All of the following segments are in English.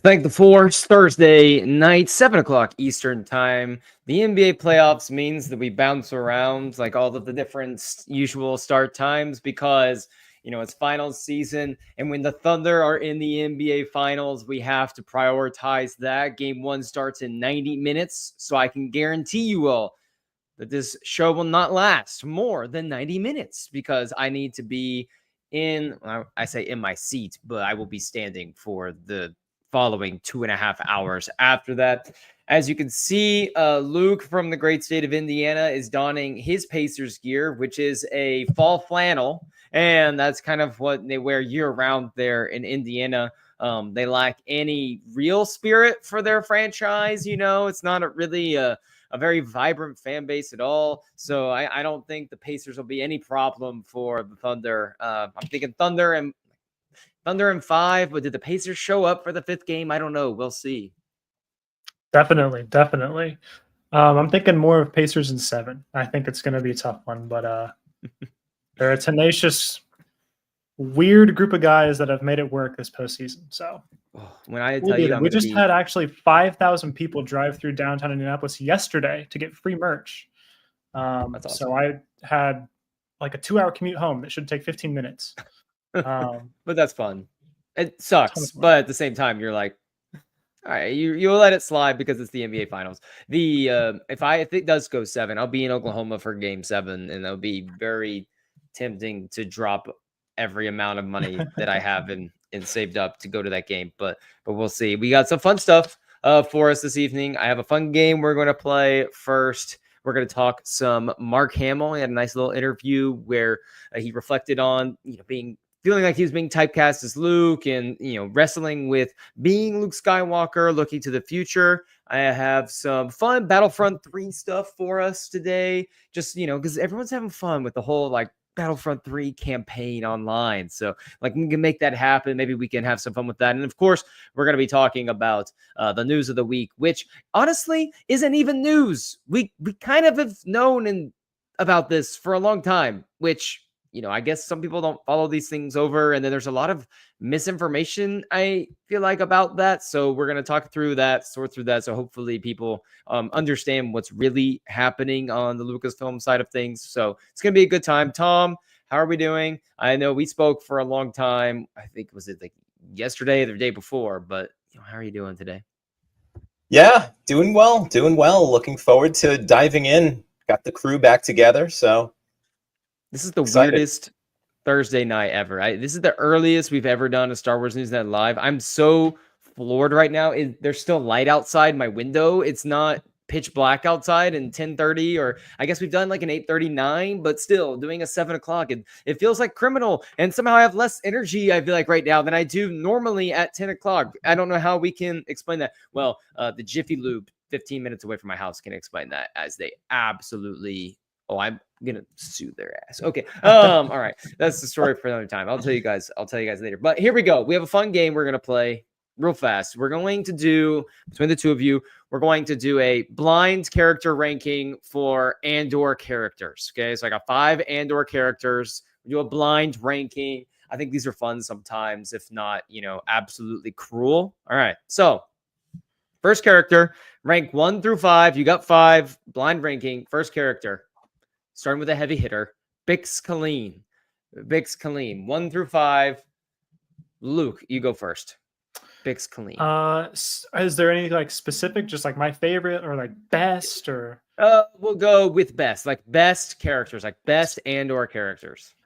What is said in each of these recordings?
Thank the Force, Thursday night, 7 o'clock Eastern time. The NBA playoffs means that we bounce around like all of the different usual start times because, it's finals season. And when the Thunder are in the NBA finals, we have to prioritize that. Game 1 starts in 90 minutes. So I can guarantee you all that this show will not last more than 90 minutes because I need to be I say in my seat, but I will be standing for the following 2.5 hours after that. As you can see, Luke from the great state of Indiana is donning his Pacers gear, which is a fall flannel. And that's kind of what they wear year round there in Indiana. They lack any real spirit for their franchise. It's not really a very vibrant fan base at all. So I don't think the Pacers will be any problem for the Thunder. I'm thinking Thunder in 5, but did the Pacers show up for the 5th game? I don't know. We'll see. Definitely. I'm thinking more of Pacers in 7. I think it's going to be a tough one, but they're a tenacious, weird group of guys that have made it work this postseason. So when I tell you, we just had actually 5,000 people drive through downtown Indianapolis yesterday to get free merch. That's awesome. So I had like a 2-hour commute home that should take 15 minutes. But that's fun. It sucks, but at the same time, you're like, all right, you'll let it slide because it's the NBA Finals. If it does go 7, I'll be in Oklahoma for Game 7, and that'll be very tempting to drop every amount of money that I have and saved up to go to that game. But we'll see. We got some fun stuff for us this evening. I have a fun game we're going to play first. We're going to talk some Mark Hamill. He had a nice little interview where he reflected on feeling like he was being typecast as Luke and, wrestling with being Luke Skywalker, looking to the future. I have some fun Battlefront 3 stuff for us today. Just, because everyone's having fun with the whole Battlefront 3 campaign online. So we can make that happen. Maybe we can have some fun with that. And of course, we're going to be talking about the news of the week, which honestly isn't even news. We kind of have known about this for a long time, which, I guess some people don't follow these things over. And then there's a lot of misinformation, I feel like, about that. So we're going to talk through that, sort through that. So hopefully people understand what's really happening on the Lucasfilm side of things. So it's going to be a good time. Tom, how are we doing? I know we spoke for a long time. I think, was it like yesterday or the day before? But how are you doing today? Yeah, doing well. Looking forward to diving in. Got the crew back together, so this is the weirdest Thursday night ever. This is the earliest we've ever done a Star Wars Newsnet live. I'm so floored right now. There's still light outside my window. It's not pitch black outside and 10:30, or I guess we've done like an 8:39, but still doing a 7 o'clock. It feels like criminal, and somehow I have less energy, I feel like, right now than I do normally at 10 o'clock. I don't know how we can explain that. Well, the Jiffy Lube 15 minutes away from my house can explain that, as they absolutely... Oh, I'm gonna sue their ass. Okay. All right. That's the story for another time. I'll tell you guys later. But here we go. We have a fun game we're gonna play real fast. We're going to do, between the two of you, we're going to do a blind character ranking for Andor characters. Okay. So I got 5 Andor characters. We do a blind ranking. I think these are fun sometimes, if not, absolutely cruel. All right. So first character, rank 1 through 5. You got 5, blind ranking. First character. Starting with a heavy hitter, Bix Kathleen. 1 through 5. Luke, you go first. Bix Kathleen. Is there any specific, just my favorite or best, or? We'll go with best, best characters, best Andor characters.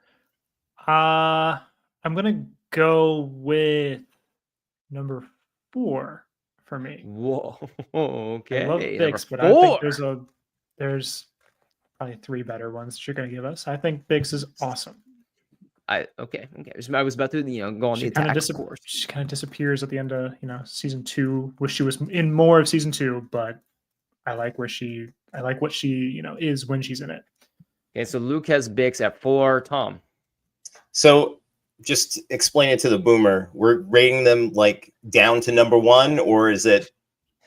I'm gonna go with number 4 for me. Whoa. Okay. I love Bix, but I think there's probably 3 better ones that you're going to give us. I think Biggs is awesome. Okay. I was about to go on the attack. She kind of disappears at the end of season 2. Wish she was in more of season 2, but I like what she is when she's in it. Okay, so Luke has Bix at 4. Tom. So just explain it to the boomer. We're rating them down to number 1, or is it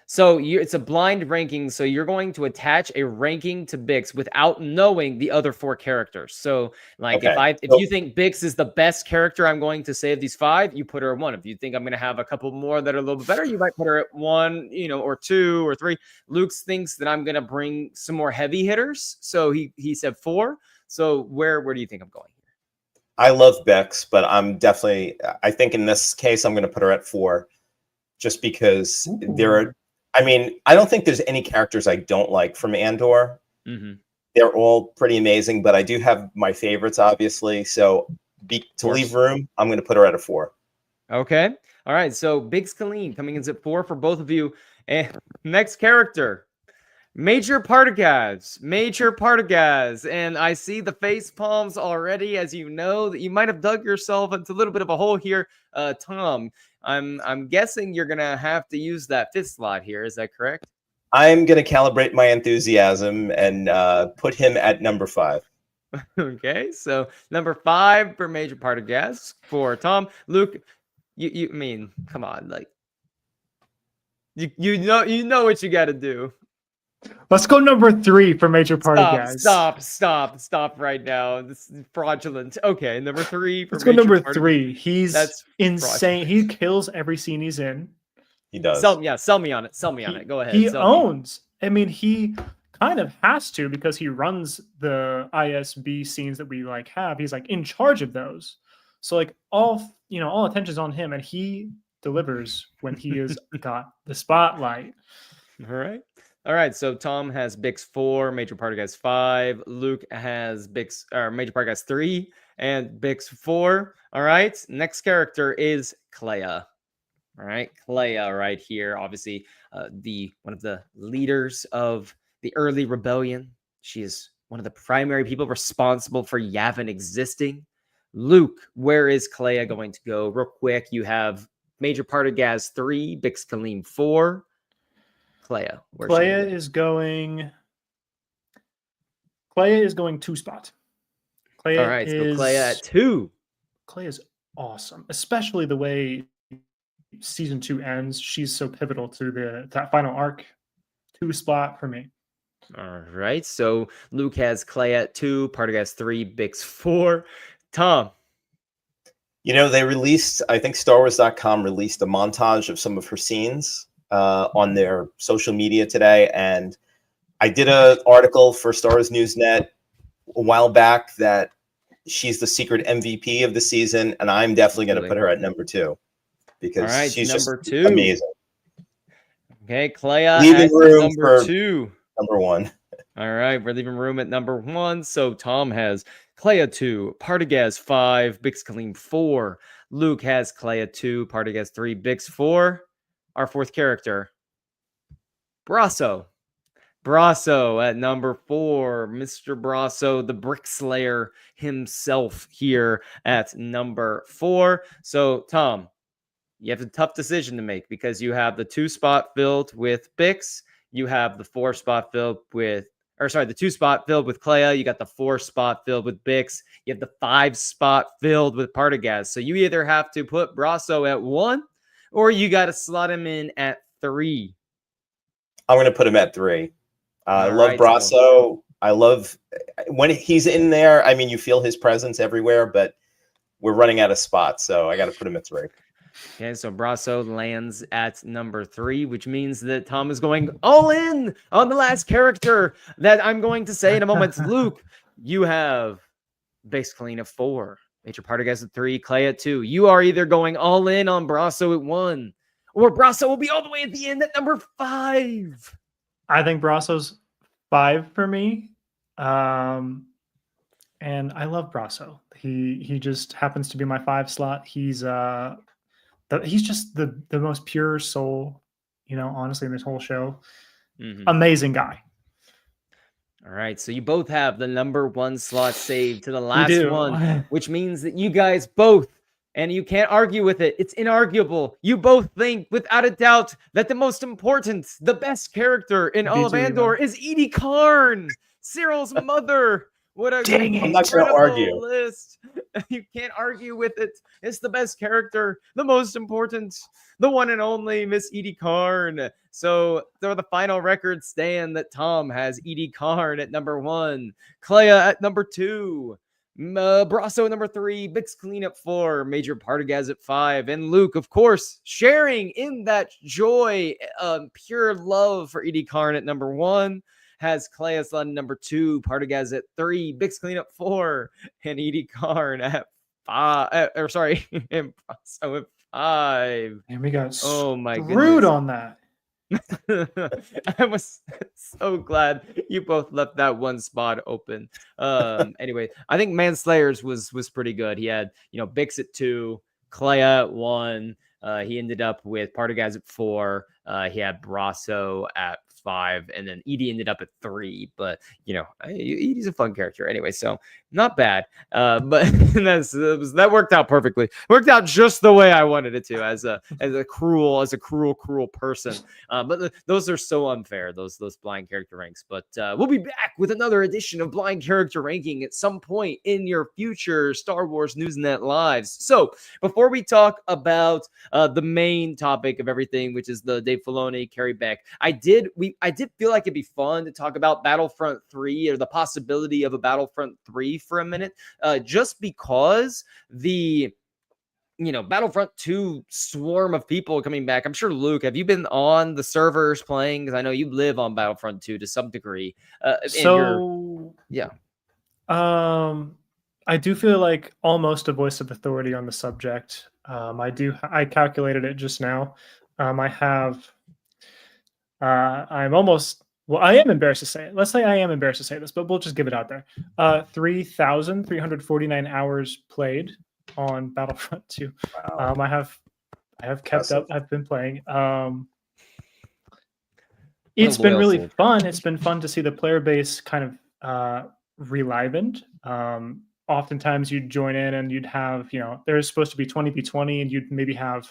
So it's a blind ranking. So you're going to attach a ranking to Bix without knowing the other 4 characters. So like Okay. if you think Bix is the best character I'm going to say of these 5, you put her at 1. If you think I'm going to have a couple more that are a little bit better, you might put her at 1, or 2 or 3. Luke thinks that I'm going to bring some more heavy hitters. So he said 4. So where do you think I'm going? I love Bex, but I think in this case, I'm going to put her at 4 just because I don't think there's any characters I don't like from Andor. Mm-hmm. They're all pretty amazing, but I do have my favorites, obviously. So to leave room, I'm going to put her at a 4. Okay. All right. So Bix Kathleen coming in at 4 for both of you. And next character, Major Partagaz. And I see the face palms already, as you know, that you might have dug yourself into a little bit of a hole here. Tom, I'm guessing you're going to have to use that 5th slot here. Is that correct? I'm going to calibrate my enthusiasm and put him at number 5. Okay. So number 5 for Major Partagaz for Tom. Luke, you mean, come on, like you know what you got to do. Let's go number 3 for Major Partagaz. Stop right now. This is fraudulent. Okay, number 3 for Let's go number Partagaz. 3. That's insane. Fraudulent. He kills every scene he's in. He does. Sell me on it. Go ahead. He owns. I mean, he kind of has to because he runs the ISB scenes that we have. He's in charge of those. So all attention's on him, and he delivers when he has got the spotlight. All right. So Tom has Bix 4, Major Partagaz 5. Luke has Major Partagaz 3 and Bix 4. All right. Next character is Clea. All right, Clea right here. Obviously, one of the leaders of the early rebellion. She is one of the primary people responsible for Yavin existing. Luke, where is Clea going to go? Real quick, you have Major Partagaz 3, Bix Kathleen 4. Clea is going 2 spot. All right, so Clea at 2. Clea is awesome, especially the way season 2 ends. She's so pivotal to that final arc. 2 spot for me. All right, so Luke has Clea at 2, Partagaz 3, Bix 4. Tom. They released, I think StarWars.com released a montage of some of her scenes on their social media today, and I did an article for Star Wars Newsnet a while back that she's the secret MVP of the season, and I'm definitely going to put her at number 2 because she's number just 2. Amazing. Okay, Clea leaving room number for 2. Number 1. All right, we're leaving room at number 1. So Tom has Clea 2, Partagaz 5, Bix Kathleen 4. Luke has Clea 2, Partagaz 3, Bix 4. Our 4th character, Brasso. Brasso at number 4. Mr. Brasso, the Brick Slayer himself here at number 4. So, Tom, you have a tough decision to make because you have the 2 spot filled with Bix. You have the 4 spot filled with, the 2 spot filled with Clea. You got the 4 spot filled with Bix. You have the 5 spot filled with Partagaz. So you either have to put Brasso at 1 or you got to slot him in at 3. I'm going to put him at 3. I love Brasso. I love when he's in there. I mean, you feel his presence everywhere, but we're running out of spots, so I got to put him at 3. Okay, so Brasso lands at number 3, which means that Tom is going all in on the last character that I'm going to say in a moment. Luke, you have Bix Kathleen at 4, Major Partagaz at 3, Clea at 2. You are either going all in on Brasso at 1, or Brasso will be all the way at the end at number 5. I think Brasso's 5 for me. And I love Brasso. He just happens to be my 5 slot. He's just the most pure soul, honestly, in this whole show. Mm-hmm. Amazing guy. All right, so you both have the number 1 slot saved to the last one, which means that you guys both, and you can't argue with it, it's inarguable, you both think without a doubt that the most important, the best character in all of Andor is Edie Karn, Cyril's mother. What a Dang it. I'm not gonna incredible argue. list. You can't argue with it. It's the best character, the most important, the one and only Miss Edie Karn. So the final records stand that Tom has Edie Karn at number 1, Clea at number 2, Brasso at number 3, Bix Clean at 4, Major Partagaz at 5, and Luke, of course, sharing in that joy, pure love for Edie Karn at number 1, has Clea Slun number 2, Partagaz at 3, Bix Clean at 4, and Edie Karn at 5. And Brasso at 5. And we got Oh my screwed goodness. on that. I was so glad you both left that one spot open. Anyway, I think Manslayers was pretty good. He had, Bix at 2, Clea at 1. He ended up with Partagaz at 4. He had Brasso at 5, and then Edie ended up at 3. But Edie's a fun character anyway, so not bad. But that worked out perfectly. Worked out just the way I wanted it to, as a cruel person. But those are so unfair, those blind character ranks. But we'll be back with another edition of Blind Character Ranking at some point in your future Star Wars Newsnet lives. So before we talk about the main topic of everything, which is the Dave Filoni, Carrie Beck, I did feel like it'd be fun to talk about Battlefront 3 or the possibility of a Battlefront 3 for a minute, just because the Battlefront 2 swarm of people coming back. I'm sure, Luke, have you been on the servers playing? Because I know you live on Battlefront 2 to some degree. I do feel like almost a voice of authority on the subject. I calculated it just now. I am embarrassed to say it. Let's say I am embarrassed to say this, but we'll just give it out there. 3,349 hours played on Battlefront 2. Wow. I have kept up. I've been playing. It's been really fun. It's been fun to see the player base kind of relivened. Oftentimes you'd join in and you'd have, there's supposed to be 20v20 and you'd maybe have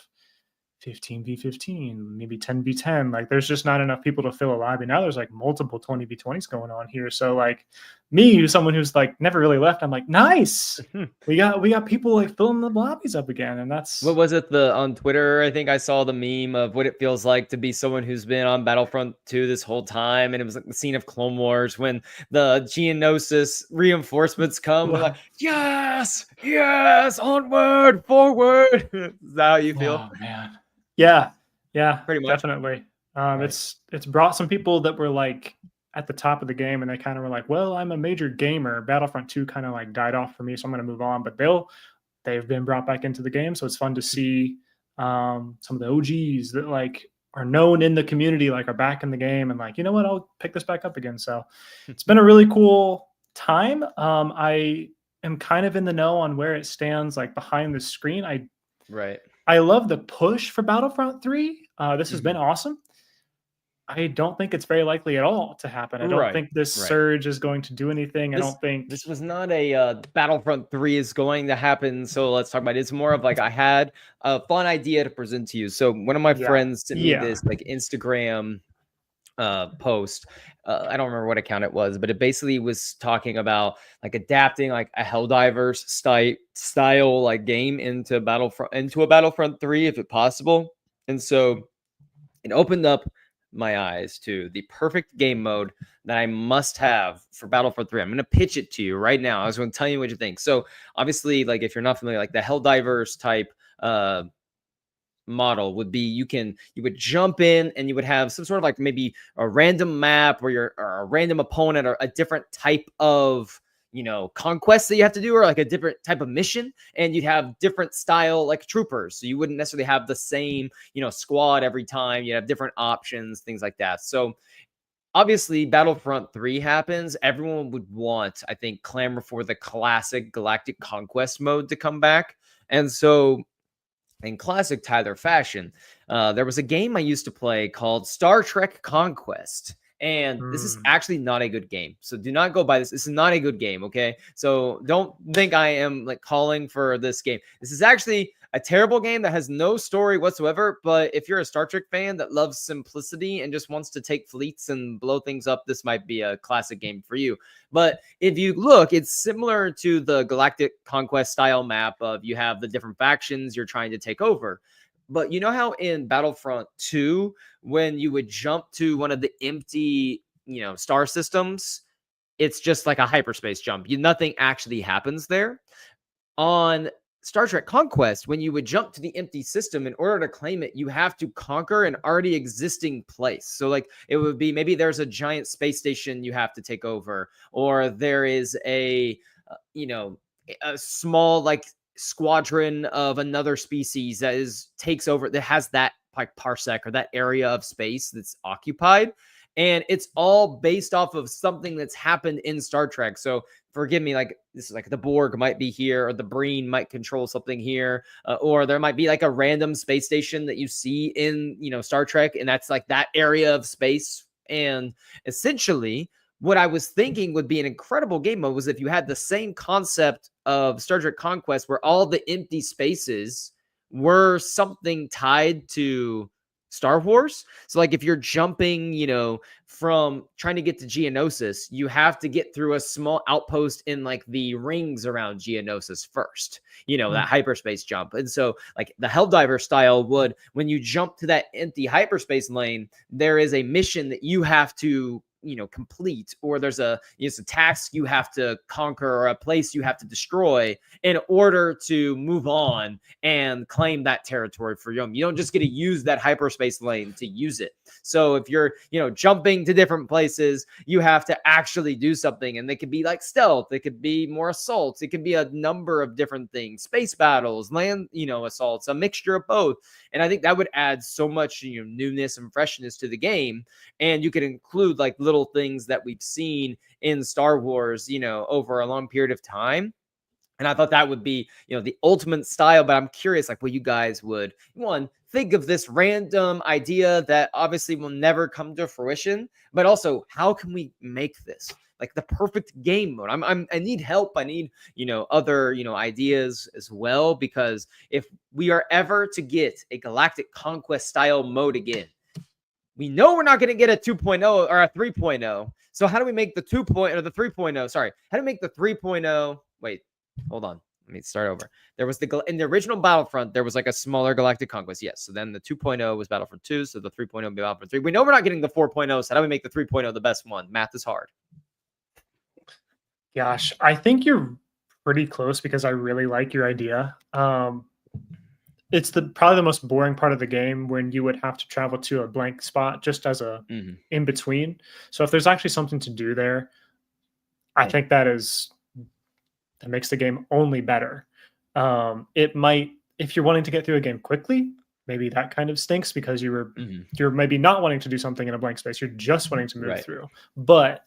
15v15, maybe 10v10. Like, there's just not enough people to fill a lobby. Now there's like multiple 20v20s going on here. So like me, someone who's like never really left, I'm like, nice. we got people like filling the lobbies up again. And that's what was it, on Twitter? I think I saw the meme of what it feels like to be someone who's been on Battlefront 2 this whole time. And it was like the scene of Clone Wars when the Geonosis reinforcements come. We're like, yes, onward, forward. Is that how you feel? Oh man. Yeah, pretty much. Definitely. Right. It's brought some people that were like at the top of the game, and they kind of were like, well, I'm a major gamer. Battlefront 2 kind of like died off for me, so I'm going to move on. But they've been brought back into the game, so it's fun to see some of the OGs that like are known in the community, like are back in the game, and like, you know what, I'll pick this back up again. So it's been a really cool time. I am kind of in the know on where it stands, like behind the screen. I love the push for Battlefront 3. This has been awesome. I don't think it's very likely at all to happen. I don't think this surge is going to do anything. I don't think this was not a Battlefront 3 is going to happen. So let's talk about it. It's more of like, I had a fun idea to present to you. So one of my friends sent me this like Instagram post. I don't remember what account it was, but it basically was talking about like adapting like a Helldivers style like game into a Battlefront 3 if it's possible. And so it opened up my eyes to the perfect game mode that I must have for Battlefront 3. I'm going to pitch it to you right now. I was going to tell you what you think. So obviously, like if you're not familiar, like the Helldivers type model would be, you would jump in and you would have some sort of like maybe a random map where or a random opponent or a different type of conquest that you have to do, or like a different type of mission, and you'd have different style like troopers, so you wouldn't necessarily have the same squad every time. You have different options, things like that. So obviously Battlefront 3 happens, everyone would want, I think, clamor for the classic Galactic Conquest mode to come back. And so in classic Tyler fashion, there was a game I used to play called Star Trek Conquest. And this is actually not a good game. So do not go by this. This is not a good game, okay? So don't think I am like calling for this game. This is actually a terrible game that has no story whatsoever. But if you're a Star Trek fan that loves simplicity and just wants to take fleets and blow things up, this might be a classic game for you. But if you look, it's similar to the Galactic Conquest style map of you have the different factions you're trying to take over. But you know how in Battlefront 2, when you would jump to one of the empty, star systems, it's just like a hyperspace jump. Nothing actually happens there. On Star Trek Conquest, when you would jump to the empty system, in order to claim it, you have to conquer an already existing place. So like it would be maybe there's a giant space station you have to take over, or there is a small like squadron of another species that takes over, that has that like parsec or that area of space that's occupied. And it's all based off of something that's happened in Star Trek. So forgive me, like this is like the Borg might be here, or the Breen might control something here, or there might be like a random space station that you see in, Star Trek, and that's like that area of space. And essentially, what I was thinking would be an incredible game mode was if you had the same concept of Star Trek Conquest, where all the empty spaces were something tied to Star Wars. So like if you're jumping, from trying to get to Geonosis, you have to get through a small outpost in like the rings around Geonosis first, that hyperspace jump. And so like the Helldiver style would, when you jump to that empty hyperspace lane, there is a mission that you have to complete, or there's a task you have to conquer, or a place you have to destroy in order to move on and claim that territory for your own. You don't just get to use that hyperspace lane to use it. So if you're, jumping to different places, you have to actually do something, and they could be like stealth, it could be more assaults, it could be a number of different things, space battles, land, assaults, a mixture of both. And I think that would add so much, newness and freshness to the game. And you could include like little things that we've seen in Star Wars, over a long period of time. And I thought that would be, the ultimate style. But I'm curious, like, what you guys would, one, think of this random idea that obviously will never come to fruition, but also how can we make this like the perfect game mode? I need help. I need, other, ideas as well, because if we are ever to get a Galactic Conquest style mode again, we know we're not going to get a 2.0 or a 3.0. So how do we make the 2.0 or the 3.0? Sorry. How do we make the 3.0? Wait, hold on. Let me start over. There was in the original Battlefront, there was like a smaller Galactic Conquest. Yes. So then the 2.0 was Battlefront 2. So the 3.0 would be Battlefront 3. We know we're not getting the 4.0. So how do we make the 3.0 the best one? Math is hard. Gosh, I think you're pretty close, because I really like your idea. It's probably the most boring part of the game, when you would have to travel to a blank spot just as a in between. So if there's actually something to do there, I think that makes the game only better. It might, if you're wanting to get through a game quickly, maybe that kind of stinks, because you're maybe not wanting to do something in a blank space. You're just wanting to move through. But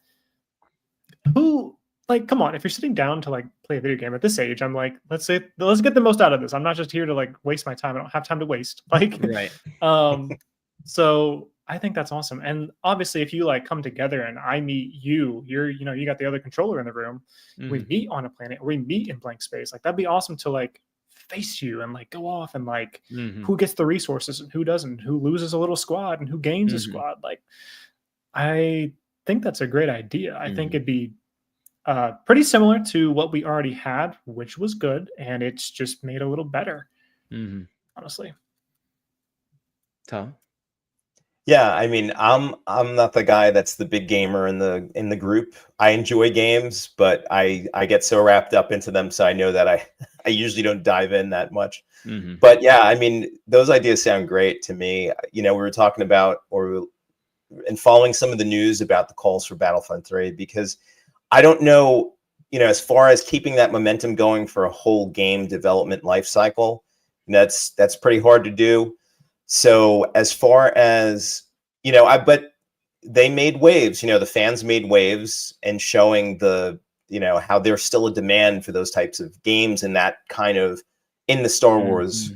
come on, if you're sitting down to like play a video game at this age, I'm like, let's get the most out of this. I'm not just here to like waste my time. I don't have time to waste. So I think that's awesome. And obviously, if you like come together and I meet you, you got the other controller in the room, we meet on a planet, or we meet in blank space. Like that'd be awesome to like face you and like go off and like who gets the resources and who doesn't, who loses a little squad and who gains a squad. Like I think that's a great idea. I think it'd be pretty similar to what we already had, which was good, and it's just made a little better. Honestly, Tom. Yeah, I mean, I'm not the guy that's the big gamer in the group. I enjoy games, but I get so wrapped up into them, so I know that I usually don't dive in that much. But yeah, I mean, those ideas sound great to me. We were talking about and following some of the news about the calls for Battlefront 3, because I don't know, as far as keeping that momentum going for a whole game development life cycle, that's pretty hard to do. So as far as, but they made waves, the fans made waves, and showing how there's still a demand for those types of games, and that kind of in the Star Wars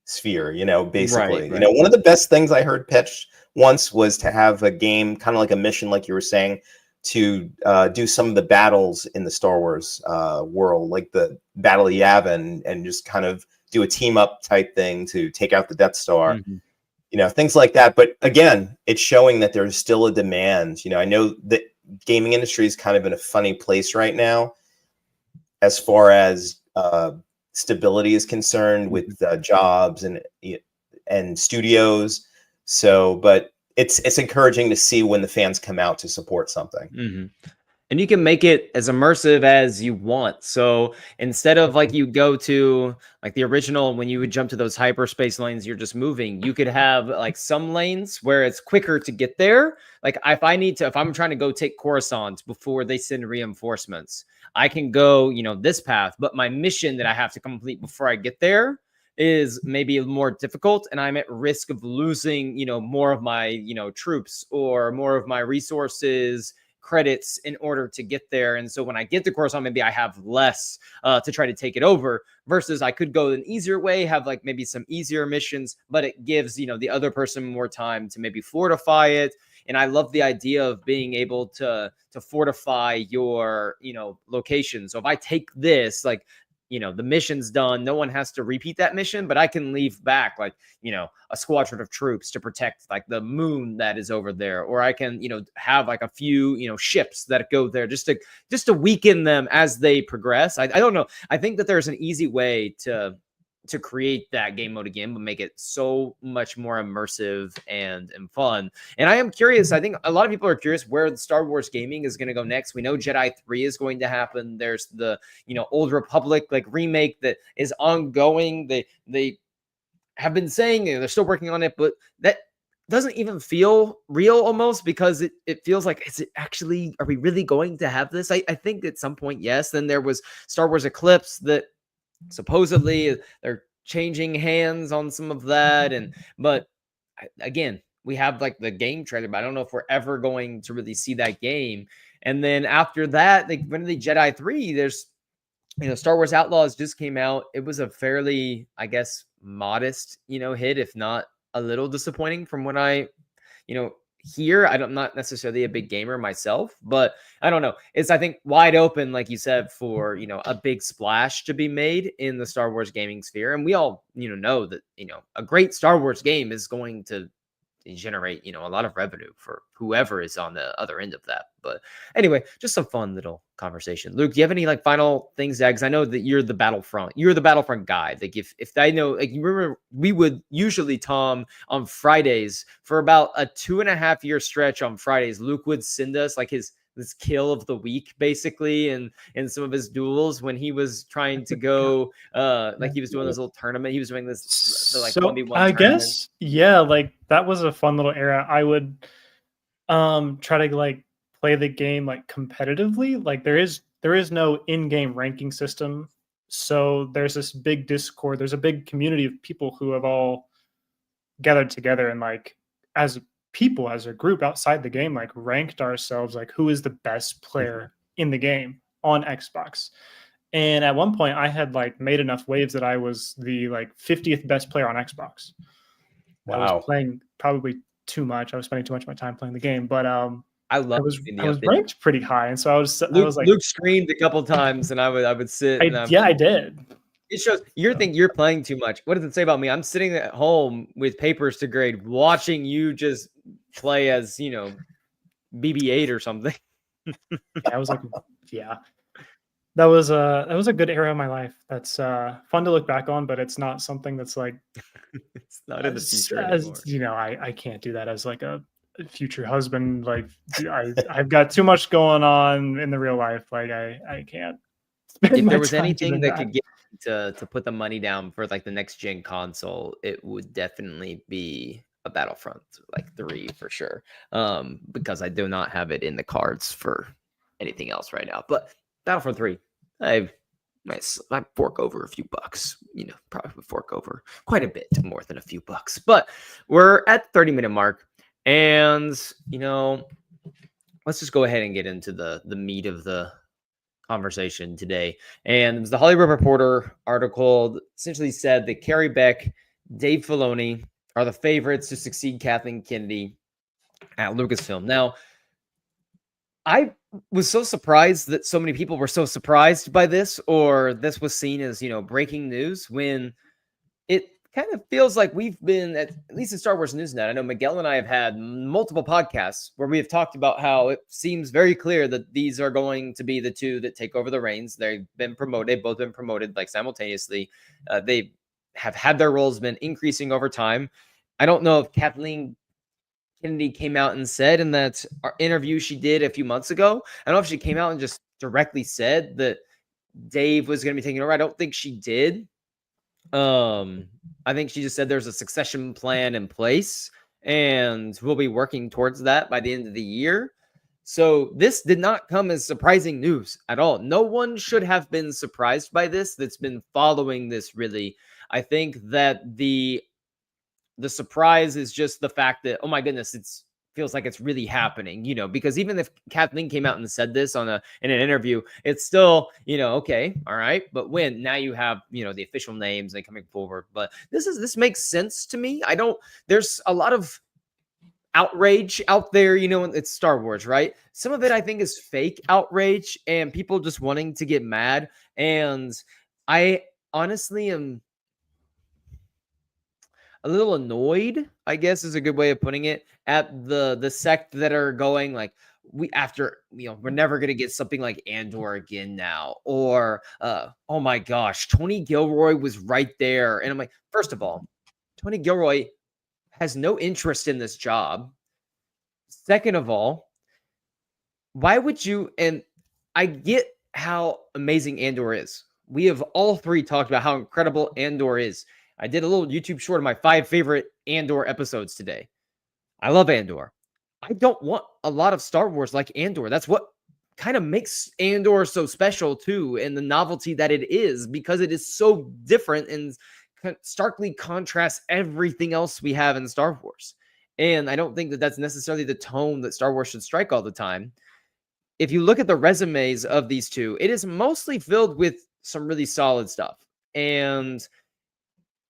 sphere, basically. Right. One of the best things I heard pitched once was to have a game, kind of like a mission, like you were saying, to do some of the battles in the Star Wars world, like the Battle of Yavin, and just kind of do a team up type thing to take out the Death Star. You know, things like that. But again, it's showing that there's still a demand. You know, I know that gaming industry is kind of in a funny place right now as far as stability is concerned with jobs and studios. So, but it's encouraging to see when the fans come out to support something. And you can make it as immersive as you want. So instead of like you go to like the original, when you would jump to those hyperspace lanes, you're just moving. You could have like some lanes where it's quicker to get there. Like if I'm trying to go take Coruscant before they send reinforcements, I can go, you know, this path, but my mission that I have to complete before I get there is maybe more difficult, and I'm at risk of losing, you know, more of my, you know, troops or more of my resources, credits in order to get there. And so when I get to Coruscant, maybe I have less to try to take it over, versus I could go an easier way, have like maybe some easier missions, but it gives, you know, the other person more time to maybe fortify it. And I love the idea of being able to fortify your, you know, location. So if I take this, like, you know, the mission's done, no one has to repeat that mission, but I can leave back like, you know, a squadron of troops to protect like the moon that is over there, or I can, you know, have like a few, you know, ships that go there just to weaken them as they progress. I don't know. I think that there's an easy way to create that game mode again, but make it so much more immersive and fun. And I am curious. I think a lot of people are curious where the Star Wars gaming is going to go next. We know Jedi 3 is going to happen. There's the, you know, Old Republic like remake that is ongoing. They have been saying, you know, they're still working on it, but that doesn't even feel real almost, because it feels like, is it actually, are we really going to have this? I think at some point, yes. Then there was Star Wars Eclipse that supposedly they're changing hands on some of that. But again, we have like the game trailer, but I don't know if we're ever going to really see that game. And then after that, like when the Jedi 3, there's, you know, Star Wars Outlaws just came out. It was a fairly, I guess, modest, you know, hit, if not a little disappointing from what I, you know, hear. I'm not necessarily a big gamer myself, but I don't know. It's, I think, wide open, like you said, for, you know, a big splash to be made in the Star Wars gaming sphere. And we all, you know that, you know, a great Star Wars game is going to generate, you know, a lot of revenue for whoever is on the other end of that. But anyway, just some fun little conversation. Luke, do you have any like final things to add? Because I know that you're the Battlefront guy. Like if I know, like, you remember we would usually, Tom, on Fridays for about a 2.5 year stretch on Fridays, Luke would send us like this kill of the week, basically, and in some of his duels when he was trying to go like he was doing this little tournament. He was doing this like 1v1 I tournament. guess, yeah, like that was a fun little era. I would try to like play the game like competitively. Like there is no in-game ranking system, so there's this big Discord, there's a big community of people who have all gathered together and like as people, as a group outside the game, like ranked ourselves, like who is the best player in the game on Xbox. And at one point I had like made enough waves that I was the like 50th best player on Xbox. Wow. I was playing probably too much. I was spending too much of my time playing the game, but I was ranked pretty high, and so I was like, Luke screamed a couple times, and I would sit. I did. It shows you're playing too much. What does it say about me? I'm sitting at home with papers to grade, watching you just play as, you know, BB-8 or something. I was like, yeah, that was a good era of my life. That's fun to look back on, but it's not something that's like, it's not in the future anymore. You know, I can't do that as like a future husband. Like I've got too much going on in the real life. Like I can't. If there was anything that could get to put the money down for like the next gen console, it would definitely be a Battlefront like 3 for sure. Because I do not have it in the cards for anything else right now. But Battlefront 3, I fork over a few bucks, you know, probably fork over quite a bit more than a few bucks. But we're at the 30-minute mark, and you know, let's just go ahead and get into the meat of the conversation today. And it was the Hollywood Reporter article that essentially said that Carrie Beck, Dave Filoni are the favorites to succeed Kathleen Kennedy at Lucasfilm. Now, I was so surprised that so many people were so surprised by this, or this was seen as, breaking news, when it kind of feels like we've been, at least in Star Wars Newsnet, I know Miguel and I have had multiple podcasts where we have talked about how it seems very clear that these are going to be the two that take over the reins. They've been promoted, both been promoted like simultaneously. They have had their roles been increasing over time. I don't know if Kathleen Kennedy came out and said in that interview she did a few months ago, I don't know if she came out and just directly said that Dave was going to be taking over. I don't think she did. I think she just said there's a succession plan in place and we'll be working towards that by the end of the year. So this did not come as surprising news at all. No one should have been surprised by this that's been following this, really. I think that the surprise is just the fact that, oh my goodness, it's feels like it's really happening, because even if Kathleen came out and said this in an interview, it's still, okay, all right. But when now you have, the official names and coming forward, but this makes sense to me. There's a lot of outrage out there, it's Star Wars, right? Some of it I think is fake outrage and people just wanting to get mad. And I honestly am a little annoyed, I guess is a good way of putting it, at the sect that are going like, we're never going to get something like Andor again now, or oh my gosh, Tony Gilroy was right there. And I'm like, first of all, Tony Gilroy has no interest in this job. Second of all, why would you? And I get how amazing Andor is. We have all three talked about how incredible Andor is. I did a little YouTube short of my 5 favorite Andor episodes today. I love Andor. I don't want a lot of Star Wars like Andor. That's what kind of makes Andor so special too, and the novelty that it is, because it is so different and starkly contrasts everything else we have in Star Wars. And I don't think that that's necessarily the tone that Star Wars should strike all the time. If you look at the resumes of these two, it is mostly filled with some really solid stuff. And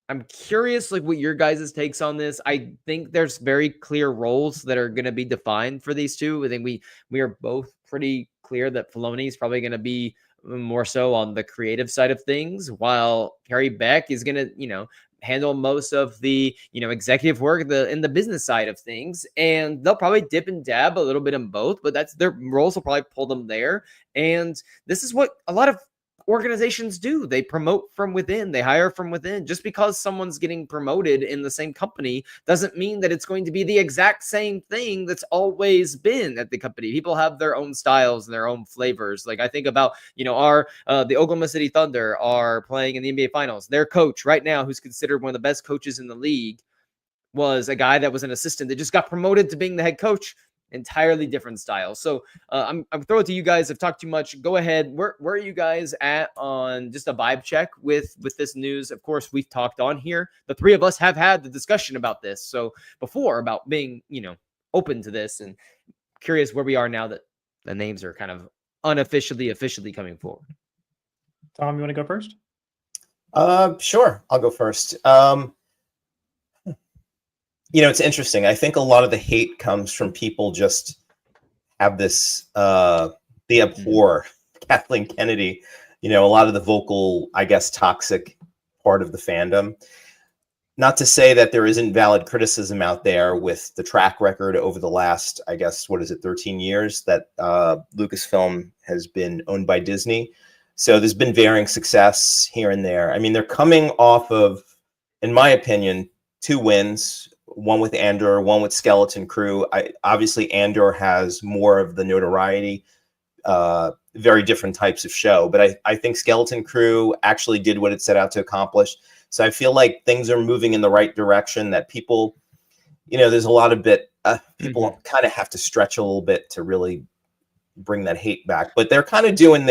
I'm curious, like, what your guys' takes on this. I think there's very clear roles that are going to be defined for these two. I think we are both pretty clear that Filoni is probably going to be more so on the creative side of things, while Carrie Beck is going to, handle most of the, executive work in the business side of things. And they'll probably dip and dab a little bit in both, but that's their roles will probably pull them there. And this is what a lot of organizations do. They promote from within, they hire from within. Just because someone's getting promoted in the same company doesn't mean that it's going to be the exact same thing that's always been at the company. People have their own styles and their own flavors. Like I think about, the Oklahoma City Thunder are playing in the NBA Finals. Their coach right now, who's considered one of the best coaches in the league, was a guy that was an assistant that just got promoted to being the head coach. Entirely different style. So I'm throwing it to you guys. I've talked too much. Go ahead. Where are you guys at on just a vibe check with this news? Of course, we've talked on here. The three of us have had the discussion about this. So before, about being, open to this, and curious where we are now that the names are kind of officially coming forward. Tom, you want to go first? Sure. I'll go first. It's interesting. I think a lot of the hate comes from people just have this, they abhor Kathleen Kennedy, a lot of the vocal, I guess, toxic part of the fandom. Not to say that there isn't valid criticism out there with the track record over the last, I guess, 13 years that Lucasfilm has been owned by Disney. So there's been varying success here and there. I mean, they're coming off of, in my opinion, 2 wins. One with Andor, one with Skeleton Crew. Obviously Andor has more of the notoriety, very different types of show, but I think Skeleton Crew actually did what it set out to accomplish. So I feel like things are moving in the right direction, that people, there's a lot of people kind of have to stretch a little bit to really bring that hate back, but they're kind of doing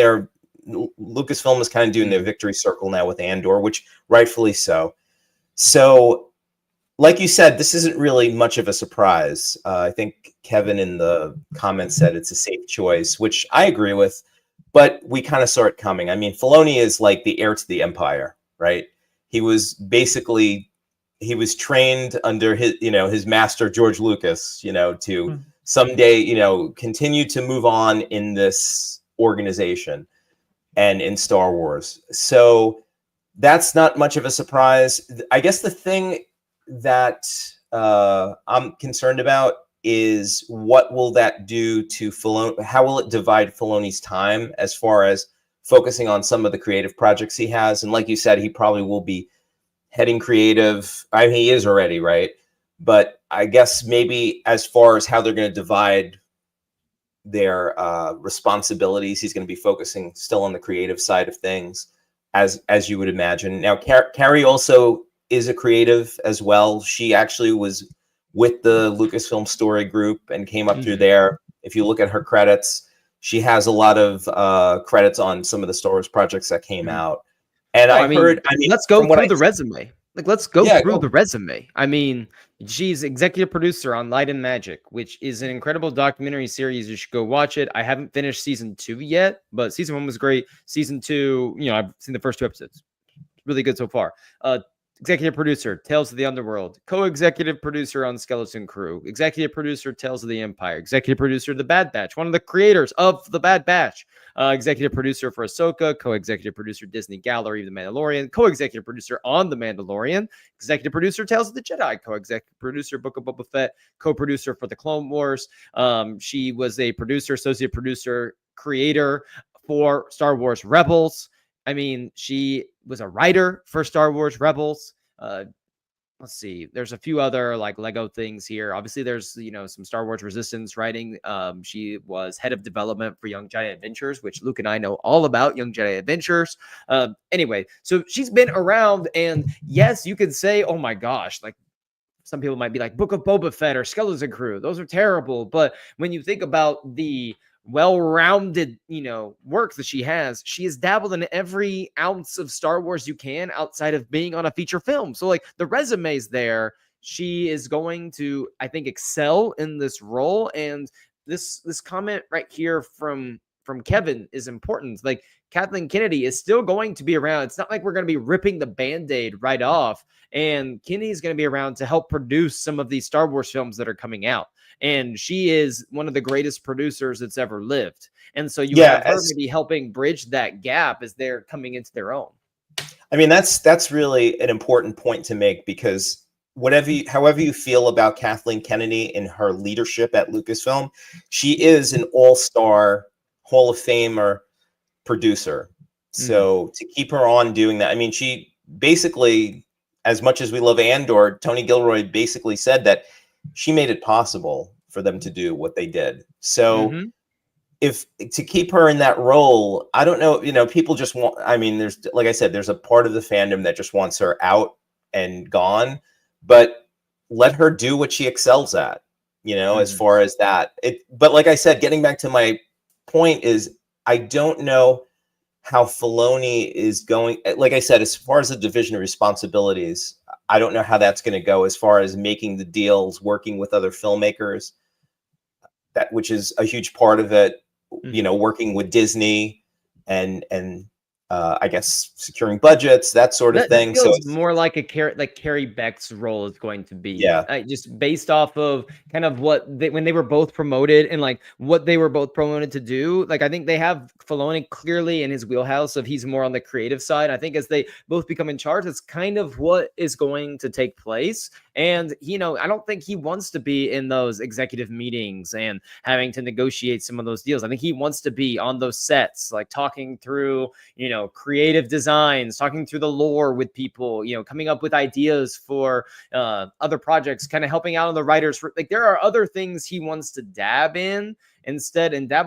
Lucasfilm is kind of doing their victory circle now with Andor, which rightfully so. So, like you said, this isn't really much of a surprise. I think Kevin in the comments said it's a safe choice, which I agree with, but we kind of saw it coming. I mean, Filoni is like the heir to the empire, right? He was trained under his master, George Lucas, to someday, continue to move on in this organization and in Star Wars. So that's not much of a surprise. I guess the thing that I'm concerned about is what will that do to Filoni? How will it divide Filoni's time as far as focusing on some of the creative projects he has? And like you said, he probably will be heading creative. I mean, he is already, right? But I guess maybe as far as how they're going to divide their responsibilities, he's going to be focusing still on the creative side of things, as you would imagine. Now, Carrie also is a creative as well. She actually was with the Lucasfilm story group and came up through there. If you look at her credits, she has a lot of credits on some of the Star Wars projects that came out. And I mean, let's go through the resume. Like, let's go through the resume. I mean, she's executive producer on Light and Magic, which is an incredible documentary series. You should go watch it. I haven't finished season 2 yet, but season 1 was great. Season 2, I've seen the first 2 episodes. Really good so far. Executive producer, Tales of the Underworld. Co-executive producer on Skeleton Crew. Executive producer, Tales of the Empire. Executive producer, The Bad Batch. One of the creators of The Bad Batch. Executive producer for Ahsoka. Co-executive producer, Disney Gallery, The Mandalorian. Co-executive producer on The Mandalorian. Executive producer, Tales of the Jedi. Co-executive producer, Book of Boba Fett. Co-producer for The Clone Wars. She was a producer, associate producer, creator for Star Wars Rebels. I mean, she was a writer for Star Wars Rebels. Let's see. There's a few other like Lego things here. Obviously, there's, some Star Wars Resistance writing. She was head of development for Young Jedi Adventures, which Luke and I know all about Young Jedi Adventures. Anyway, so she's been around, and yes, you could say, oh my gosh, like some people might be like Book of Boba Fett or Skeleton Crew. Those are terrible. But when you think about the well-rounded, work that she has dabbled in every ounce of Star Wars you can outside of being on a feature film. So like the resume's there. She is going to, I think, excel in this role. And this comment right here from Kevin is important. Like, Kathleen Kennedy is still going to be around. It's not like we're going to be ripping the Band-Aid right off. And Kennedy is going to be around to help produce some of these Star Wars films that are coming out. And she is one of the greatest producers that's ever lived. And so you have her maybe helping bridge that gap as they're coming into their own. I mean, that's really an important point to make, because however you feel about Kathleen Kennedy and her leadership at Lucasfilm, she is an all-star Hall of Famer producer. So to keep her on doing that, I mean, she basically, as much as we love Andor, Tony Gilroy basically said that she made it possible for them to do what they did. So if to keep her in that role, I don't know, people just want, I mean, there's, like I said, there's a part of the fandom that just wants her out and gone, but let her do what she excels at, as far as that. But like I said, getting back to my point is, I don't know how Filoni is going. Like I said, as far as the division of responsibilities, I don't know how that's going to go as far as making the deals, working with other filmmakers, which is a huge part of it, working with Disney and I guess securing budgets, that sort of thing. So it's more like Carrie Beck's role is going to be. Yeah. Just based off of kind of when they were both promoted and like what they were both promoted to do. Like, I think they have Filoni clearly in his wheelhouse of he's more on the creative side. I think as they both become in charge, it's kind of what is going to take place. And, I don't think he wants to be in those executive meetings and having to negotiate some of those deals. I think he wants to be on those sets, like talking through, creative designs, talking through the lore with people, coming up with ideas for other projects, kind of helping out on the writers. Like, there are other things he wants to dabble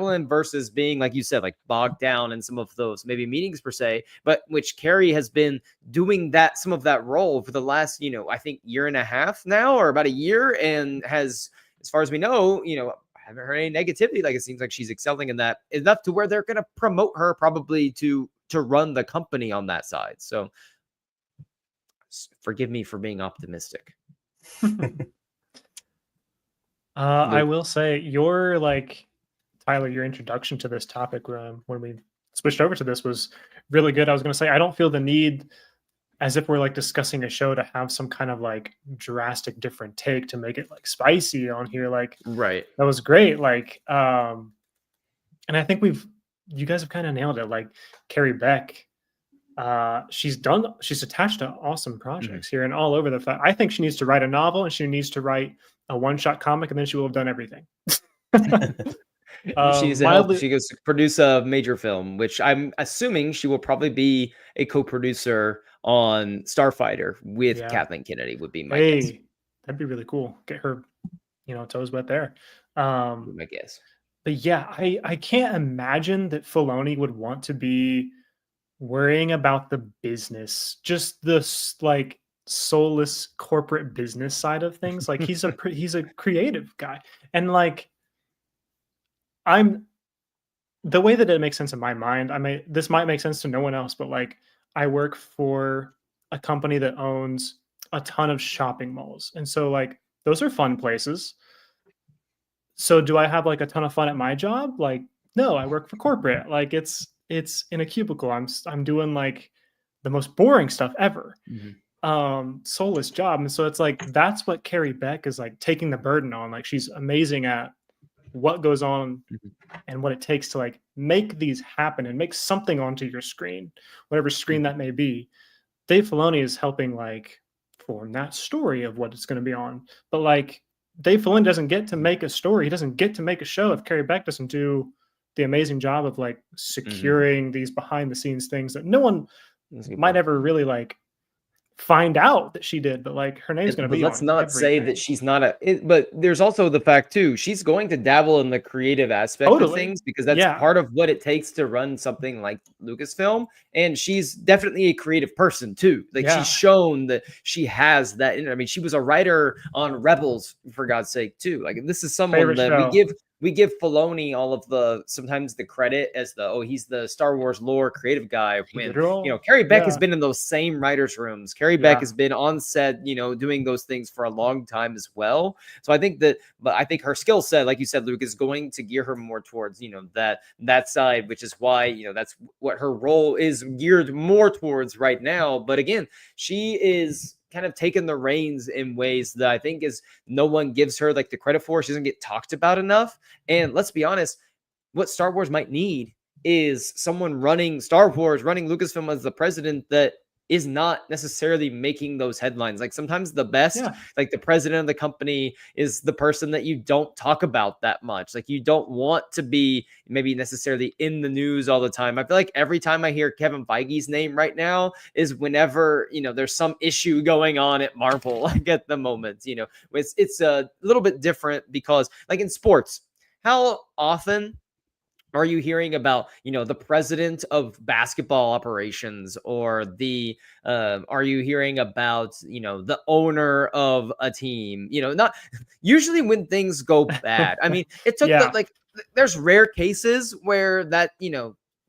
in versus being, like you said, like bogged down in some of those maybe meetings per se, but which Carrie has been doing some of that role for the last, I think year and a half now, or about a year, and has, as far as we know, I haven't heard any negativity. Like, it seems like she's excelling in that enough to where they're going to promote her probably to run the company on that side. So forgive me for being optimistic. I will say Tyler, your introduction to this topic when we switched over to this was really good. I was going to say, I don't feel the need as if we're like discussing a show to have some kind of like drastic different take to make it like spicy on here. Like Right. that was great. Like, and I think you guys have kind of nailed it. Like Carrie Beck, she's attached to awesome projects here and all over the fact. I think she needs to write a novel and she needs to write a one-shot comic, and then she will have done everything. She needs to help. She goes to produce a major film, which I'm assuming she will probably be a co-producer on Starfighter with Kathleen Kennedy, would be my guess. That'd be really cool. Get her, toes wet there. My guess. But yeah, I can't imagine that Filoni would want to be worrying about the business, just this like soulless corporate business side of things. Like he's a creative guy, and like the way that it makes sense in my mind. This might make sense to no one else, but like I work for a company that owns a ton of shopping malls, and so like those are fun places. So do I have like a ton of fun at my job? Like, no, I work for corporate. Like it's in a cubicle. I'm doing like the most boring stuff ever. Soulless job. And so it's like, that's what Carrie Beck is like taking the burden on. Like she's amazing at what goes on and what it takes to like make these happen and make something onto your screen, whatever screen that may be. Dave Filoni is helping like form that story of what it's going to be on. But like, Dave Filoni doesn't get to make a story. He doesn't get to make a show if Carrie Beck doesn't do the amazing job of like securing these behind the scenes things that no one might ever really like find out that she did, but like her name's going to be. Let's not say that she's not but there's also the fact too, she's going to dabble in the creative aspect of things because that's part of what it takes to run something like Lucasfilm. And she's definitely a creative person too. Like she's shown that she has that. I mean, she was a writer on Rebels, for God's sake, too. Like this is someone that we give Filoni all of the sometimes the credit as he's the Star Wars lore creative guy. When Carrie Beck has been in those same writers' rooms. Carrie Beck has been on set, doing those things for a long time as well. So I think I think her skill set, like you said, Luke, is going to gear her more towards that side, which is why that's what her role is geared more towards right now. But again, she is kind of taken the reins in ways that I think is no one gives her like the credit for. She doesn't get talked about enough. And let's be honest, what Star Wars might need is someone running Star Wars, running Lucasfilm as the president that is not necessarily making those headlines. Like sometimes the best, like the president of the company is the person that you don't talk about that much. Like you don't want to be maybe necessarily in the news all the time. I feel like every time I hear Kevin Feige's name right now is whenever, there's some issue going on at Marvel, like at the moment, it's a little bit different because like in sports, how often are you hearing about, the president of basketball operations or are you hearing about, the owner of a team, not usually when things go bad. I mean, it took there's rare cases where that,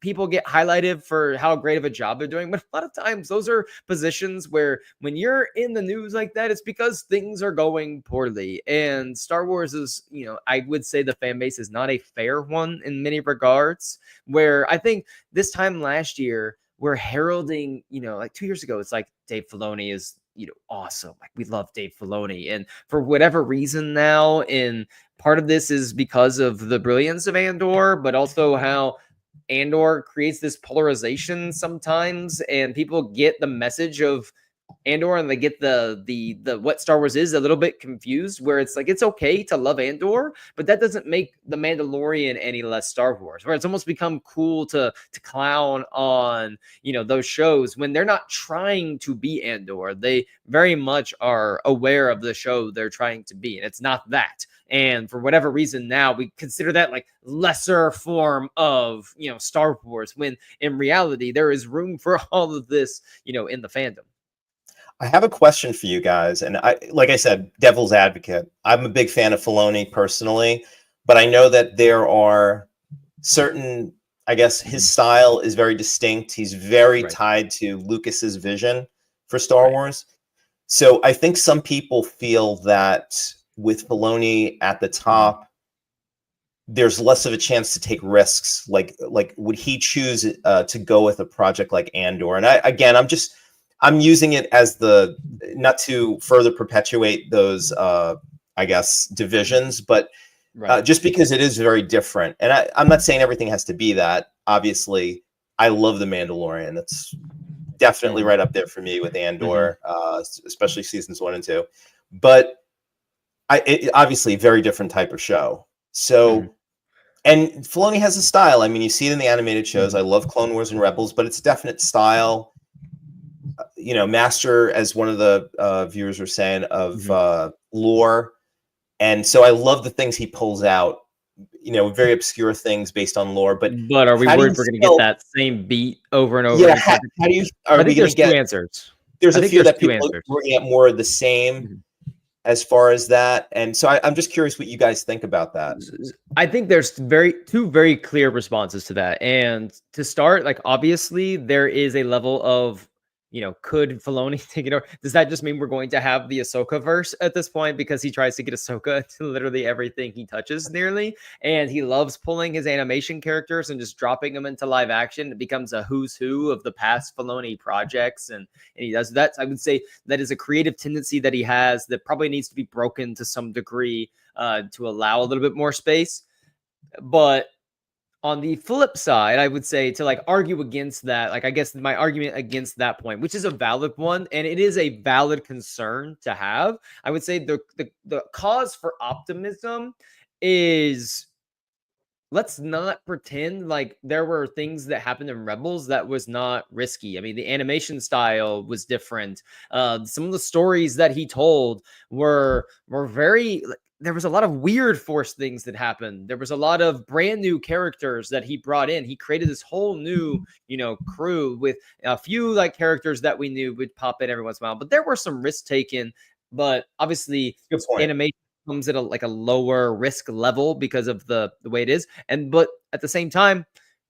people get highlighted for how great of a job they're doing. But a lot of times those are positions where when you're in the news like that, it's because things are going poorly. And Star Wars is, I would say the fan base is not a fair one in many regards, where I think this time last year, we're heralding, like 2 years ago, it's like Dave Filoni is, awesome. Like we love Dave Filoni. And for whatever reason now, and part of this is because of the brilliance of Andor, but also how Andor creates this polarization sometimes, and people get the message of Andor and they get the what Star Wars is a little bit confused, where it's like it's okay to love Andor, but that doesn't make the Mandalorian any less Star Wars, where it's almost become cool to clown on those shows when they're not trying to be Andor. They very much are aware of the show they're trying to be, and it's not that. And for whatever reason, now we consider that like lesser form of, Star Wars, when in reality, there is room for all of this, in the fandom. I have a question for you guys. And like I said, devil's advocate. I'm a big fan of Filoni personally, but I know that there are certain, I guess his style is very distinct. He's very tied to Lucas's vision for Star Wars. So I think some people feel that with Filoni at the top, there's less of a chance to take risks. Like would he choose to go with a project like Andor? And I'm using it as the, not to further perpetuate those, I guess, divisions, but just because it is very different. And I'm not saying everything has to be that. Obviously, I love The Mandalorian. That's definitely right up there for me with Andor, especially seasons 1 and 2. But obviously, very different type of show. So, and Filoni has a style. I mean, you see it in the animated shows. I love Clone Wars and Rebels, but it's a definite style. You know, master, as one of the viewers were saying, of lore. And so I love the things he pulls out, you know, very obscure things based on lore. But are we worried we're going to get that same beat over and over? Yeah, how do you, are we going to get... two answers. There's a few that people are bringing up more of the same as far as that. And so I'm just curious what you guys think about that. I think there's two very clear responses to that. And to start, like, obviously there is a level of, you know, could Filoni take it over? Does that just mean we're going to have the Ahsoka verse at this point, because he tries to get Ahsoka to literally everything he touches nearly, and he loves pulling his animation characters and just dropping them into live action? It becomes a who's who of the past Filoni projects, and he does that. I would say that is a creative tendency that he has that probably needs to be broken to some degree to allow a little bit more space. But on the flip side, I would say, to like argue against that, like, I guess my argument against that point, which is a valid one, and it is a valid concern to have, I would say the cause for optimism is, let's not pretend like there were things that happened in Rebels that was not risky. I mean, the animation style was different. Some of the stories that he told were very... There was a lot of weird Force things that happened. There was a lot of brand new characters that he brought in. He created this whole new, you know, crew with a few like characters that we knew would pop in every once in a while. But there were some risks taken. But obviously, animation comes at a lower risk level because of the way it is. But at the same time,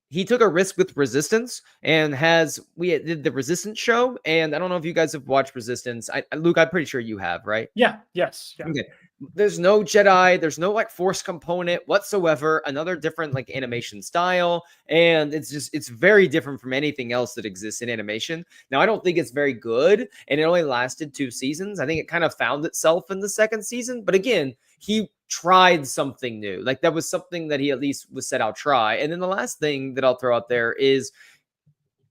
he took a risk with Resistance, and we did the Resistance show. And I don't know if you guys have watched Resistance. Luke, I'm pretty sure you have, right? Yeah. Yes. Yeah. Okay. There's no Jedi. There's no like Force component whatsoever. Another different like animation style. And it's very different from anything else that exists in animation. Now, I don't think it's very good, and it only lasted 2 seasons. I think it kind of found itself in the 2nd season. But again, he tried something new. Like, that was something that he at least was said, I'll try. And then the last thing that I'll throw out there is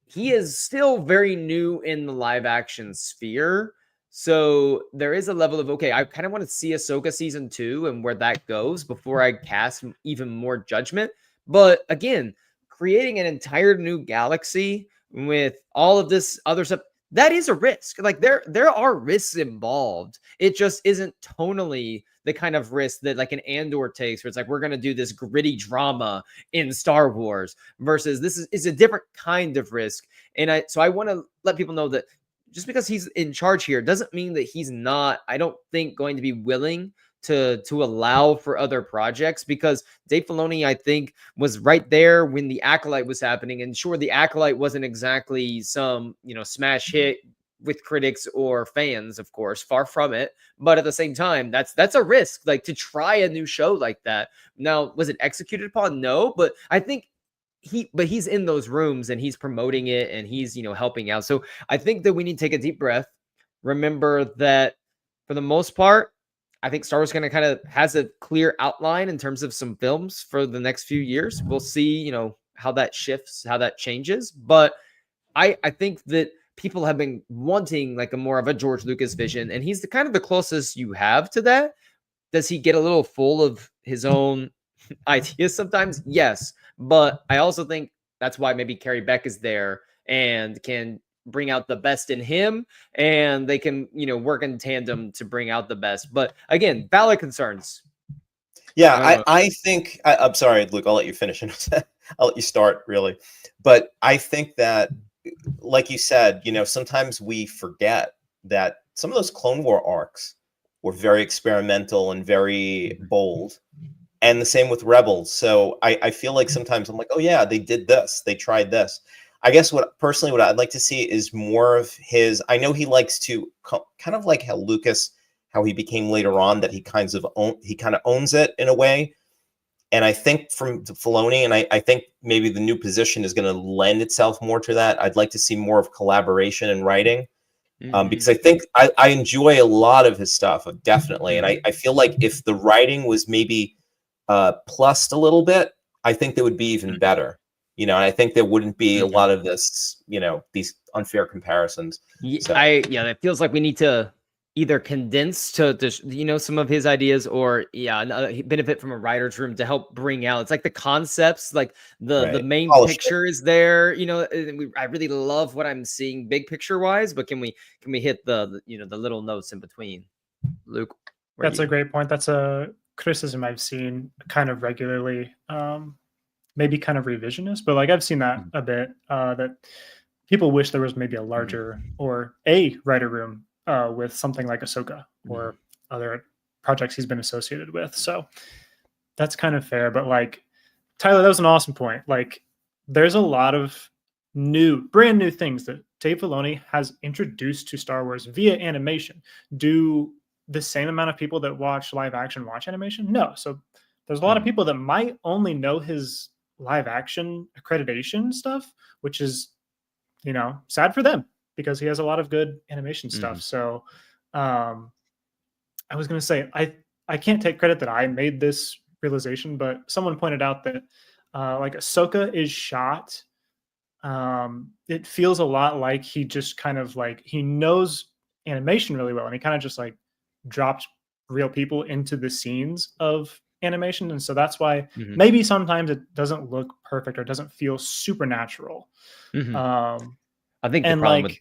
he is still very new in the live action sphere. So there is a level of, okay, I kind of want to see Ahsoka season 2 and where that goes before I cast even more judgment. But again, creating an entire new galaxy with all of this other stuff, that is a risk. Like, there are risks involved. It just isn't tonally the kind of risk that like an Andor takes, where it's like, we're going to do this gritty drama in Star Wars, versus this is a different kind of risk. And so I want to let people know that just because he's in charge here doesn't mean that he's not, I don't think, going to be willing to allow for other projects, because Dave Filoni, I think, was right there when the Acolyte was happening. And sure, the Acolyte wasn't exactly some, you know, smash hit with critics or fans, of course, far from it. But at the same time, that's a risk, like, to try a new show like that. Now, was it executed upon? No, but I think he's in those rooms and he's promoting it and he's, you know, helping out. So I think that we need to take a deep breath. Remember that for the most part, I think Star Wars kind of has a clear outline in terms of some films for the next few years. We'll see, you know, how that shifts, how that changes. But I think that people have been wanting like a more of a George Lucas vision, and he's the closest you have to that. Does he get a little full of his own ideas sometimes? Yes. But I also think that's why maybe Carrie Beck is there and can bring out the best in him, and they can, you know, work in tandem to bring out the best. But again, valid concerns. Yeah, I think, I'm sorry, Luke, I'll let you finish. I'll let you start, really. But I think that, like you said, you know, sometimes we forget that some of those Clone War arcs were very experimental and very bold. And the same with Rebels. So I feel like sometimes I'm like, oh yeah, they did this, they tried this. I guess what I'd like to see is more of his. I know he likes to kind of like how he became later on, that he kind of owns it in a way. And I think from Filoni, and I think maybe the new position is going to lend itself more to that. I'd like to see more of collaboration in writing. Because I think I enjoy a lot of his stuff, definitely. And I feel like if the writing was maybe plussed a little bit, I think that would be even better. And I think there wouldn't be a lot of this, these unfair comparisons. Yeah, So. it feels like we need to either condense to some of his ideas, or benefit from a writer's room to help bring out. It's like the concepts, like the main picture is there. I really love what I'm seeing big picture wise, but can we hit the little notes in between? Luke, that's a great point. That's a criticism I've seen kind of regularly. Maybe kind of revisionist, but like I've seen that a bit. That people wish there was maybe a larger or a writer room with something like Ahsoka or other projects he's been associated with. So that's kind of fair. But like, Tyler, that was an awesome point. Like, there's a lot of brand new things that Dave Filoni has introduced to Star Wars via animation. Do the same amount of people that watch live action watch animation? No. So there's a lot of people that might only know his live action accreditation stuff, which is, sad for them, because he has a lot of good animation stuff. So I was going to say, I can't take credit that I made this realization, but someone pointed out that like Ahsoka is shot. It feels a lot like he just kind of like, he knows animation really well. And he kind of just like dropped real people into the scenes of animation. And so that's why maybe sometimes it doesn't look perfect or doesn't feel supernatural. I think the problem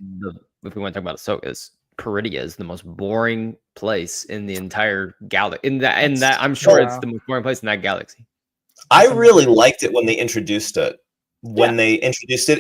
if we want to talk about Ahsoka, is Peridia is the most boring place in the entire galaxy. In that I'm sure it's the most boring place in that galaxy. I really liked it when they introduced it.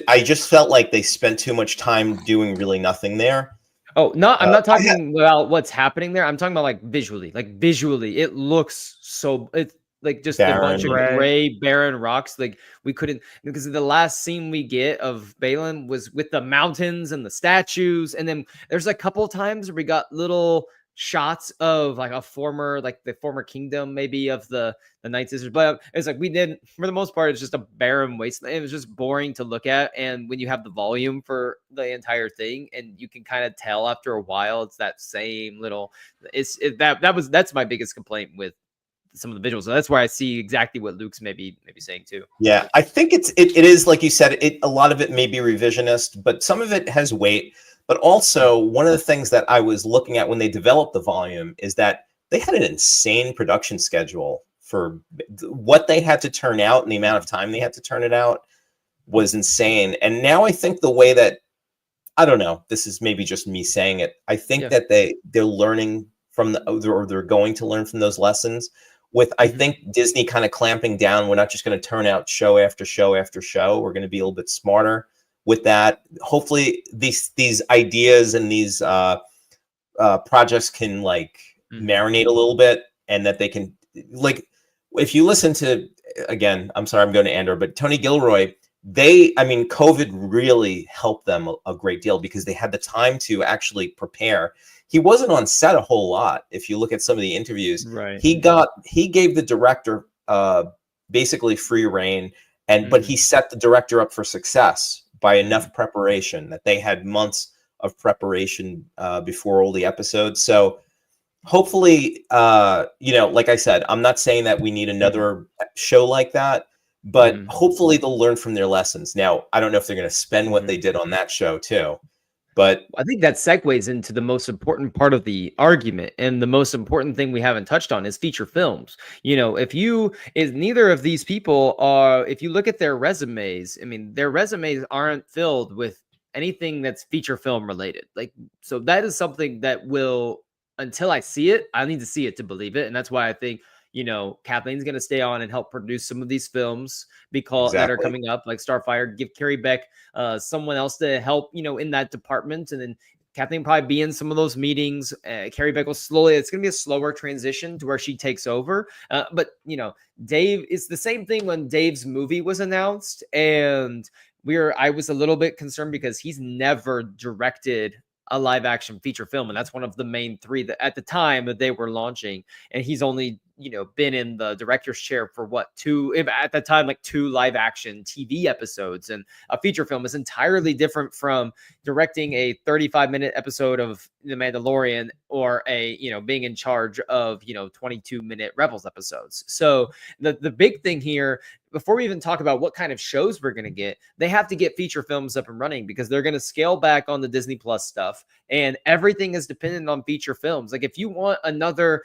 I just felt like they spent too much time doing really nothing there. Oh, no, I'm not talking about what's happening there. I'm talking about like visually. Like visually, it looks so. It's like just a bunch of gray, barren rocks. Like we couldn't, because the last scene we get of Balin was with the mountains and the statues, and then there's a couple of times where we got little shots of like the former kingdom, maybe of the Night Sisters, but it's like we didn't. For the most part, it's just a barren wasteland. It was just boring to look at, and when you have the volume for the entire thing, and you can kind of tell after a while, it's that same little. That's my biggest complaint with some of the visuals. So that's where I see exactly what Luke's maybe saying too. Yeah, I think it is like you said. A lot of it may be revisionist, but some of it has weight. But also, one of the things that I was looking at when they developed the volume is that they had an insane production schedule for what they had to turn out, and the amount of time they had to turn it out was insane. And now I think the way that, I don't know, this is maybe just me saying it, I think that they're learning from or they're going to learn from those lessons with, I think, Disney kind of clamping down. We're not just going to turn out show after show after show. We're going to be a little bit smarter with that. Hopefully these ideas and these projects can like marinate a little bit, and that they can, like, if you listen to, again, I'm sorry, I'm going to Andor, but Tony Gilroy, COVID really helped them a great deal because they had the time to actually prepare. He wasn't on set a whole lot. If you look at some of the interviews, he gave the director basically free reign, but he set the director up for success by enough preparation that they had months of preparation before all the episodes. So hopefully, like I said, I'm not saying that we need another show like that, but hopefully they'll learn from their lessons. Now, I don't know if they're going to spend what they did on that show too, but I think that segues into the most important part of the argument, and the most important thing we haven't touched on is feature films. If neither of these people are, if you look at their resumes, their resumes aren't filled with anything that's feature film related. Like, so that is something that will, until I see it, I need to see it to believe it. And that's why I think, Kathleen's going to stay on and help produce some of these films that are coming up, like Starfire. Give Carrie Beck someone else to help, in that department. And then Kathleen will probably be in some of those meetings. Carrie Beck will it's going to be a slower transition to where she takes over. But, Dave, it's the same thing when Dave's movie was announced. And I was a little bit concerned because he's never directed a live action feature film, and that's one of the main three that at the time that they were launching, and he's only been in the director's chair for at the time, like 2 live action TV episodes. And a feature film is entirely different from directing a 35-minute episode of The Mandalorian or being in charge of, 22-minute Rebels episodes. So the big thing here, before we even talk about what kind of shows we're going to get, they have to get feature films up and running, because they're going to scale back on the Disney Plus stuff, and everything is dependent on feature films. Like if you want another,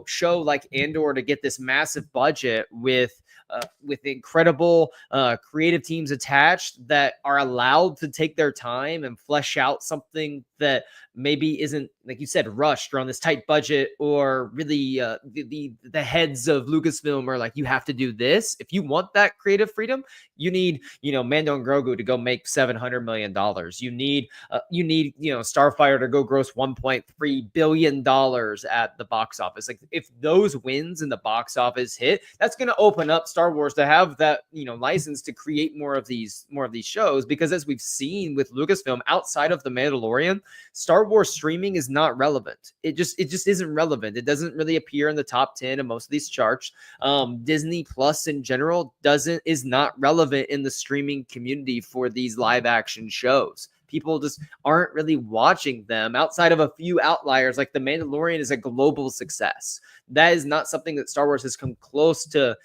show like Andor to get this massive budget with incredible creative teams attached that are allowed to take their time and flesh out something that maybe isn't, like you said, rushed or on this tight budget, or really the heads of Lucasfilm are like, you have to do this. If you want that creative freedom, you need, Mando and Grogu to go make $700 million. You need Starfire to go gross $1.3 billion at the box office. Like if those wins in the box office hit, that's going to open up Star Wars to have that, license to create more of these shows. Because as we've seen with Lucasfilm, outside of The Mandalorian, Star Wars streaming is not relevant. It just isn't relevant. It doesn't really appear in the top 10 of most of these charts. Disney Plus in general is not relevant in the streaming community for these live action shows. People just aren't really watching them outside of a few outliers. Like The Mandalorian is a global success. That is not something that Star Wars has come close to,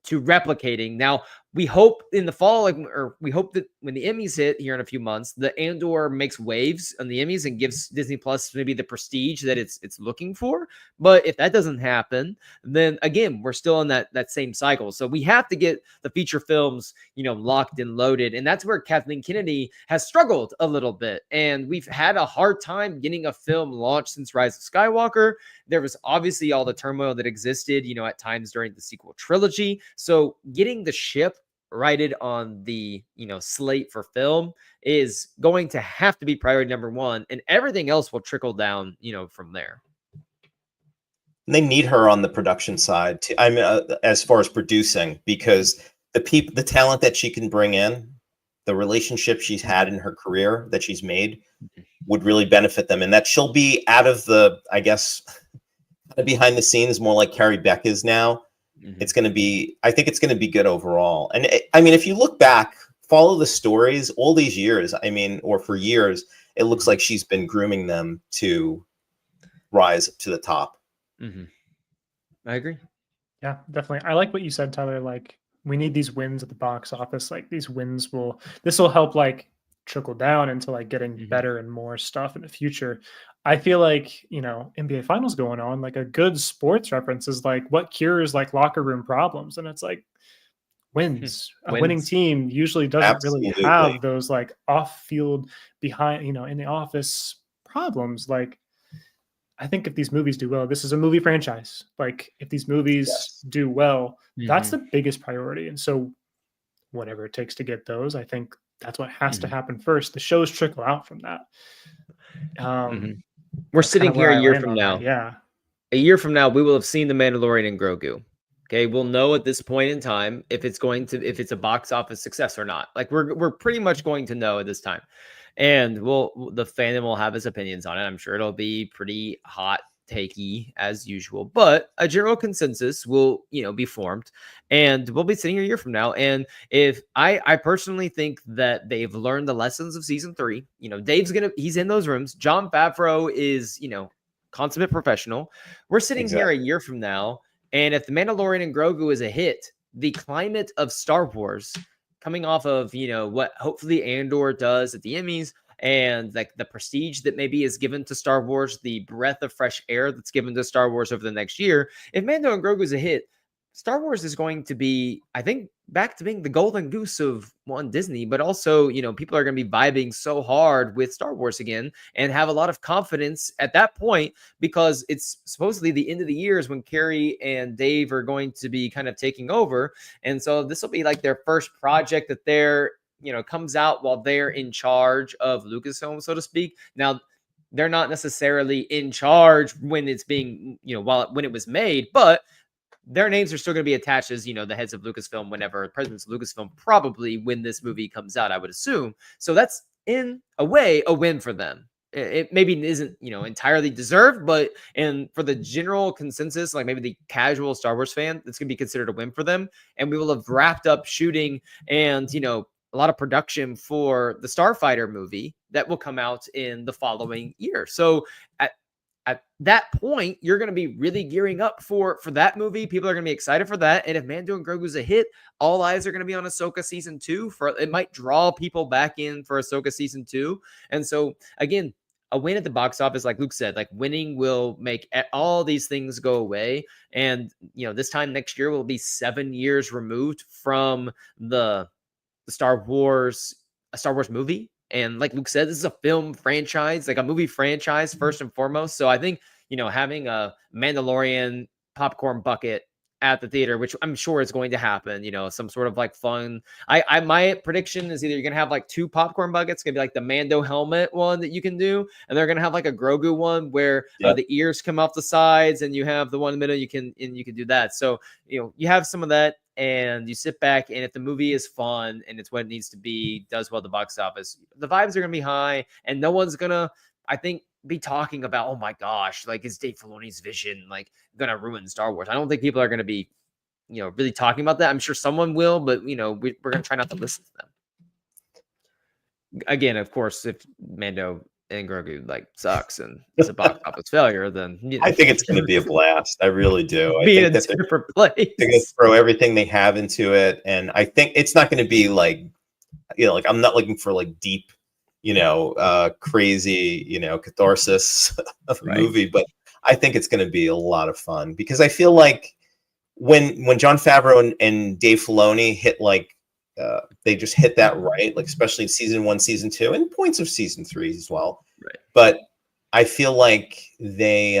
to replicating. Now, we hope in the fall, we hope that when the Emmys hit here in a few months, the Andor makes waves on the Emmys and gives Disney Plus maybe the prestige that it's looking for. But if that doesn't happen, then again, we're still in that same cycle. So we have to get the feature films, locked and loaded. And that's where Kathleen Kennedy has struggled a little bit. And we've had a hard time getting a film launched since Rise of Skywalker. There was obviously all the turmoil that existed, at times during the sequel trilogy. So getting the ship righted on the slate for film is going to have to be priority number one, and everything else will trickle down from there. They need her on the production side too. I mean, as far as producing, because the talent that she can bring in, the relationship she's had in her career that she's made, would really benefit them, and that she'll be out of the, I guess, behind the scenes, more like Carrie Beck is now. It's going to be, I think it's going to be good overall. And if you look back, follow the stories all these years, or for years, it looks like she's been grooming them to rise to the top. I agree. Yeah, definitely. I like what you said, Tyler. Like, we need these wins at the box office. Like, these wins this will help trickle down into getting better and more stuff in the future. I feel like, NBA finals going on, a good sports reference is what cures locker room problems. And it's wins. A winning team usually doesn't really have those off field behind, in the office problems. I think if these movies do well, this is a movie franchise. If these movies do well, that's the biggest priority. And so whatever it takes to get those, I think that's what has to happen first. The shows trickle out from that. We're sitting here a year from now. Yeah. A year from now, we will have seen The Mandalorian and Grogu. Okay. We'll know at this point in time if it's a box office success or not. We're pretty much going to know at this time. And the fandom will have his opinions on it. I'm sure it'll be pretty hot takey as usual, but a general consensus will, be formed, and we'll be sitting here a year from now. And if I personally think that they've learned the lessons of season 3, Dave's he's in those rooms. Jon Favreau is, consummate professional. We're sitting here a year from now, and if The Mandalorian and Grogu is a hit, the climate of Star Wars coming off of, what hopefully Andor does at the Emmys, and the prestige that maybe is given to Star Wars, the breath of fresh air that's given to Star Wars over the next year. If Mando and Grogu is a hit, Star Wars is going to be, I think, back to being the golden goose of Disney, but also, people are going to be vibing so hard with Star Wars again and have a lot of confidence at that point, because it's supposedly the end of the year is when Carrie and Dave are going to be kind of taking over. And so this will be their first project that they're, comes out while they're in charge of Lucasfilm, so to speak. Now, they're not necessarily in charge when it's being, when it was made, but their names are still going to be attached as, the heads of Lucasfilm whenever presidents of Lucasfilm, probably when this movie comes out, I would assume. So that's in a way a win for them. it maybe isn't, you know, entirely deserved, but and for the general consensus, like maybe the casual Star Wars fan, it's gonna be considered a win for them. And we will have wrapped up shooting and, you know, a lot of production for the Starfighter movie that will come out in the following year. So at that point, you're going to be really gearing up for that movie. People are going to be excited for that. And if Mando and Grogu's a hit, all eyes are going to be on Ahsoka season 2. For it might draw people back in for Ahsoka season 2. And so again, a win at the box office, like Luke said, like winning will make all these things go away. And you know, this time next year will be 7 years removed from a Star Wars movie. And like Luke said, this is a film franchise, like a movie franchise first and foremost. So I think, you know, having a Mandalorian popcorn bucket at the theater, which I'm sure is going to happen, you know, some sort of like fun. My prediction is either you're gonna have like 2 popcorn buckets, it's gonna be like the Mando helmet one that you can do, and they're gonna have like a Grogu one where the ears come off the sides, and you have the one in the middle. You can do that. So you know, you have some of that, and you sit back, and if the movie is fun and it's what it needs to be, does well at the box office, the vibes are gonna be high, and no one's gonna, I think, be talking about, oh my gosh, like is Dave Filoni's vision like gonna ruin Star Wars? I don't think people are gonna be, you know, really talking about that. I'm sure someone will, but you know, we're gonna try not to listen to them. Again, of course, if Mando and Grogu like sucks and it's a box office failure, then you know, I think it's going to be a blast. I really do. I be think in a that different place. they're going to throw everything they have into it, and I think it's not going to be like, you know, like I'm not looking for like deep, you know, crazy, you know, catharsis of a movie, but I think it's going to be a lot of fun because I feel like when Jon Favreau and Dave Filoni hit like they just hit that right, like especially season 1, season 2, and points of season 3 as well. Right. But I feel like they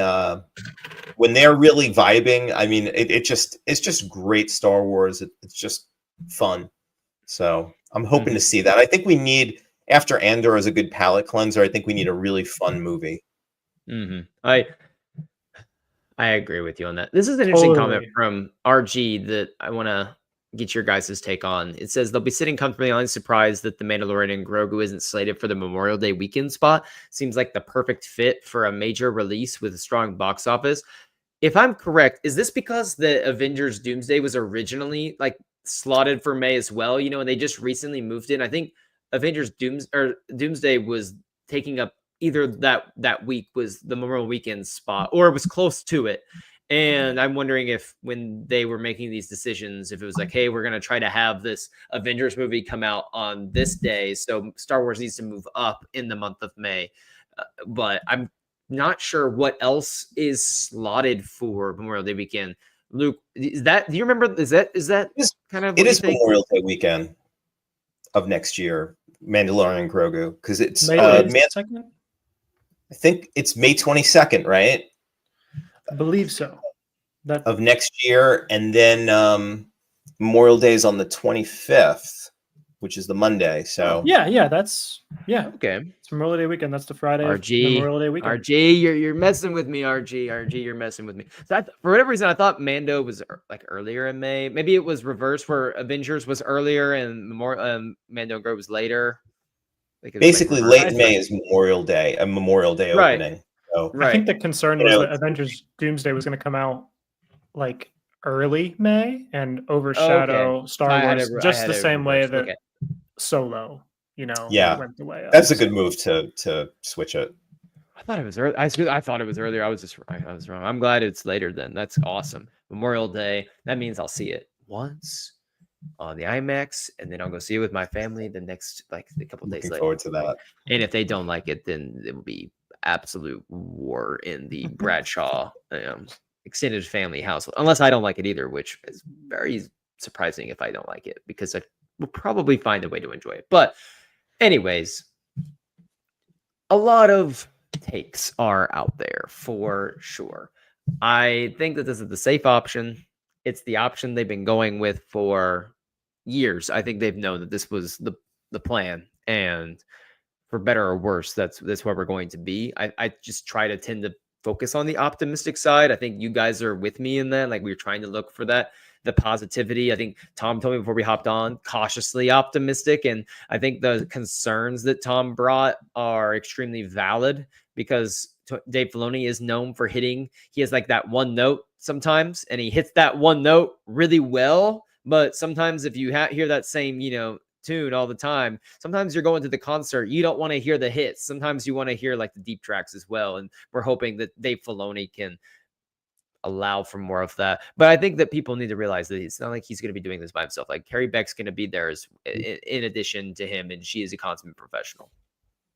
when they're really vibing, I mean, it's just great Star Wars. It's just fun. So I'm hoping to see that. I think we need, after Andor is a good palate cleanser, I think we need a really fun movie. I agree with you on that. This is an interesting comment from RG that I want to get your guys' take on. It says they'll be sitting comfortably on, surprised that the Mandalorian and Grogu isn't slated for the Memorial Day weekend spot. Seems like the perfect fit for a major release with a strong box office. If I'm correct, is this because the Avengers Doomsday was originally like slotted for May as well, you know, and they just recently moved in? I think Avengers Doomsday was taking up either that week was the Memorial Weekend spot, or it was close to it. And I'm wondering if when they were making these decisions, if it was like, hey, we're going to try to have this Avengers movie come out on this day, so Star Wars needs to move up in the month of May. But I'm not sure what else is slotted for Memorial Day weekend. Luke, is that, do you remember, is that kind of, it is Memorial Day weekend of next year, Mandalorian and Grogu, because it's May 22nd? I think it's May 22nd, right? I believe so. Of next year, and then Memorial Day is on the 25th, which is the Monday. So yeah, that's okay. It's Memorial Day weekend. That's the Friday. RG, Memorial Day weekend. RG, you're messing with me. RG, you're messing with me. So for whatever reason, I thought Mando was like earlier in May. Maybe it was reversed, where Avengers was earlier and Mando and Grogu was later. Basically, late May is Memorial Day, a Memorial Day opening. So, I think the concern was that Avengers Doomsday was going to come out like early May and overshadow Star Wars, just the same way that Solo, you know, went the way. That's a good move to switch it. I thought it was early. I thought it was earlier. I was wrong. I'm glad it's later then. That's awesome. Memorial Day. That means I'll see it once on the IMAX, and then I'll go see it with my family the next, like, a couple days later. Looking forward to that. And if they don't like it, then it will be absolute war in the Bradshaw extended family household, unless I don't like it either, which is very surprising if I don't like it, because I will probably find a way to enjoy it. But anyways, a lot of takes are out there for sure. I think that this is the safe option. It's the option they've been going with for years. I think they've known that this was the plan, and for better or worse, that's where we're going to be. I just try to tend to focus on the optimistic side. I think you guys are with me in that. Like, we're trying to look for that the positivity. I think Tom told me before we hopped on, cautiously optimistic. And I think the concerns that Tom brought are extremely valid because Dave Filoni is known for hitting. He has like that one note sometimes, and he hits that one note really well. But sometimes if you hear that same, tune all the time, sometimes you're going to the concert, you don't want to hear the hits. Sometimes you want to hear like the deep tracks as well. And we're hoping that Dave Filoni can allow for more of that. But I think that people need to realize that it's not like he's going to be doing this by himself. Like Carrie Beck's going to be there as in addition to him, and she is a consummate professional.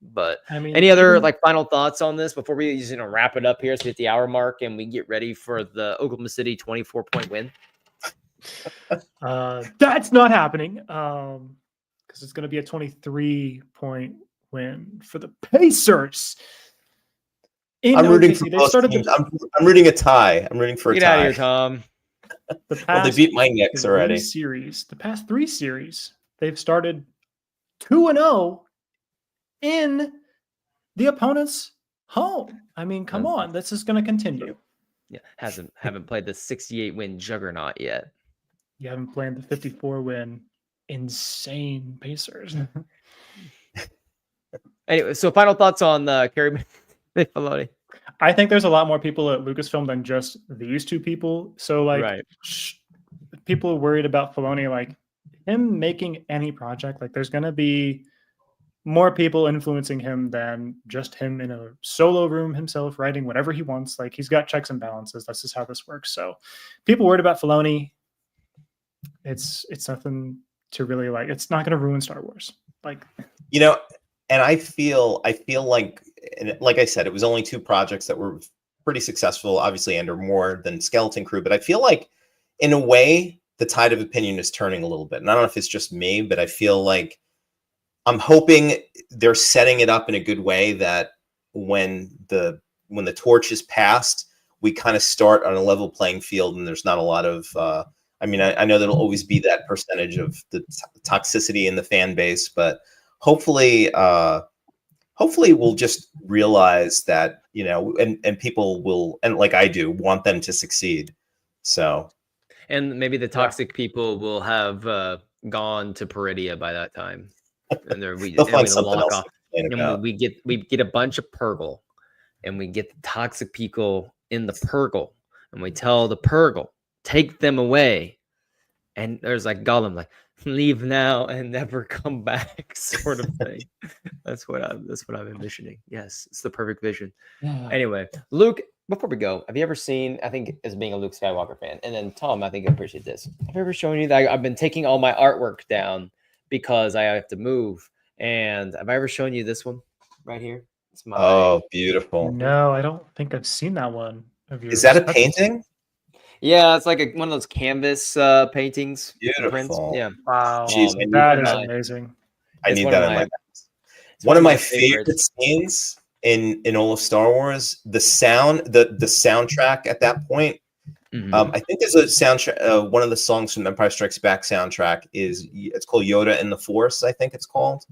But I mean, any other like final thoughts on this before we just wrap it up here? So we hit the hour mark and we get ready for the Oklahoma City 24-point win. That's not happening. Because it's going to be a 23-point win for the Pacers. I'm rooting for both teams. I'm rooting a tie. I'm rooting for a tie. Get out of here, Tom. They beat my Knicks already. The past 3 series, they've started 2-0 in the opponent's home. I mean, come on. This is going to continue. Yeah, haven't played the 68-win juggernaut yet. You haven't played the 54-win insane Pacers. Anyway, so final thoughts on Carrie Filoni. I think there's a lot more people at Lucasfilm than just these 2 people. So like, people are worried about Filoni, like him making any project. Like there's going to be more people influencing him than just him in a solo room himself, writing whatever he wants. Like he's got checks and balances. That's just how this works. So people worried about Filoni. It's nothing to really like. It's not going to ruin Star Wars. Like, and I feel like I said, it was only 2 projects that were pretty successful, obviously, and are more than Skeleton Crew. But I feel like, in a way, the tide of opinion is turning a little bit. And I don't know if it's just me, but I feel like I'm hoping they're setting it up in a good way that when the torch is passed, we kind of start on a level playing field, and there's not a lot of. I know there'll always be that percentage of the toxicity in the fan base, but hopefully we'll just realize that, and people will, and like I do, want them to succeed. So, and maybe the toxic people will have gone to Peridia by that time, and they'll find something else. And we get a bunch of Purgle, and we get the toxic people in the Purgle, and we tell the Purgle, take them away. And there's like Gollum, like, leave now and never come back, sort of thing. That's what I'm envisioning. Yes, it's the perfect vision. Anyway, Luke, before we go, have you ever seen, I think as being a Luke Skywalker fan, and then Tom, I think you appreciate this. Have I ever shown you that I've been taking all my artwork down because I have to move? And have I ever shown you this one right here? It's my beautiful. No, I don't think I've seen that one of yours. Is that a painting? Yeah, it's like one of those canvas paintings. Beautiful. Prints. Yeah. Wow. Jeez, that is amazing. I need that in my house. One of my favorite scenes in all of Star Wars, the soundtrack at that point. Mm-hmm. I think there's a soundtrack. One of the songs from the Empire Strikes Back soundtrack it's called Yoda and the Force, I think it's called.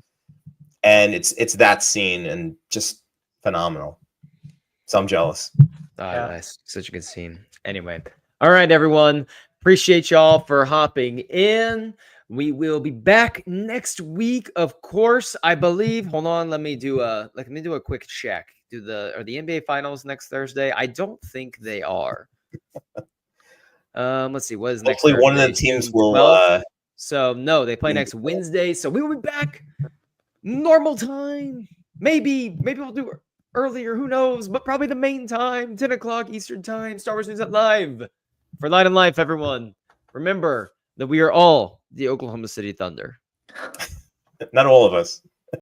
And it's that scene and just phenomenal. So I'm jealous. Nice. Such a good scene. Anyway. All right, everyone. Appreciate y'all for hopping in. We will be back next week, of course. I believe. Hold on, let me do a quick check. Are the NBA Finals next Thursday? I don't think they are. Let's see. What is next? Hopefully, one of the teams will. So no, they play next Wednesday. So we will be back normal time. Maybe we'll do earlier. Who knows? But probably the main time, 10 o'clock Eastern time. Star Wars News at Live. For Light and Life, everyone, remember that we are all the Oklahoma City Thunder. Not all of us.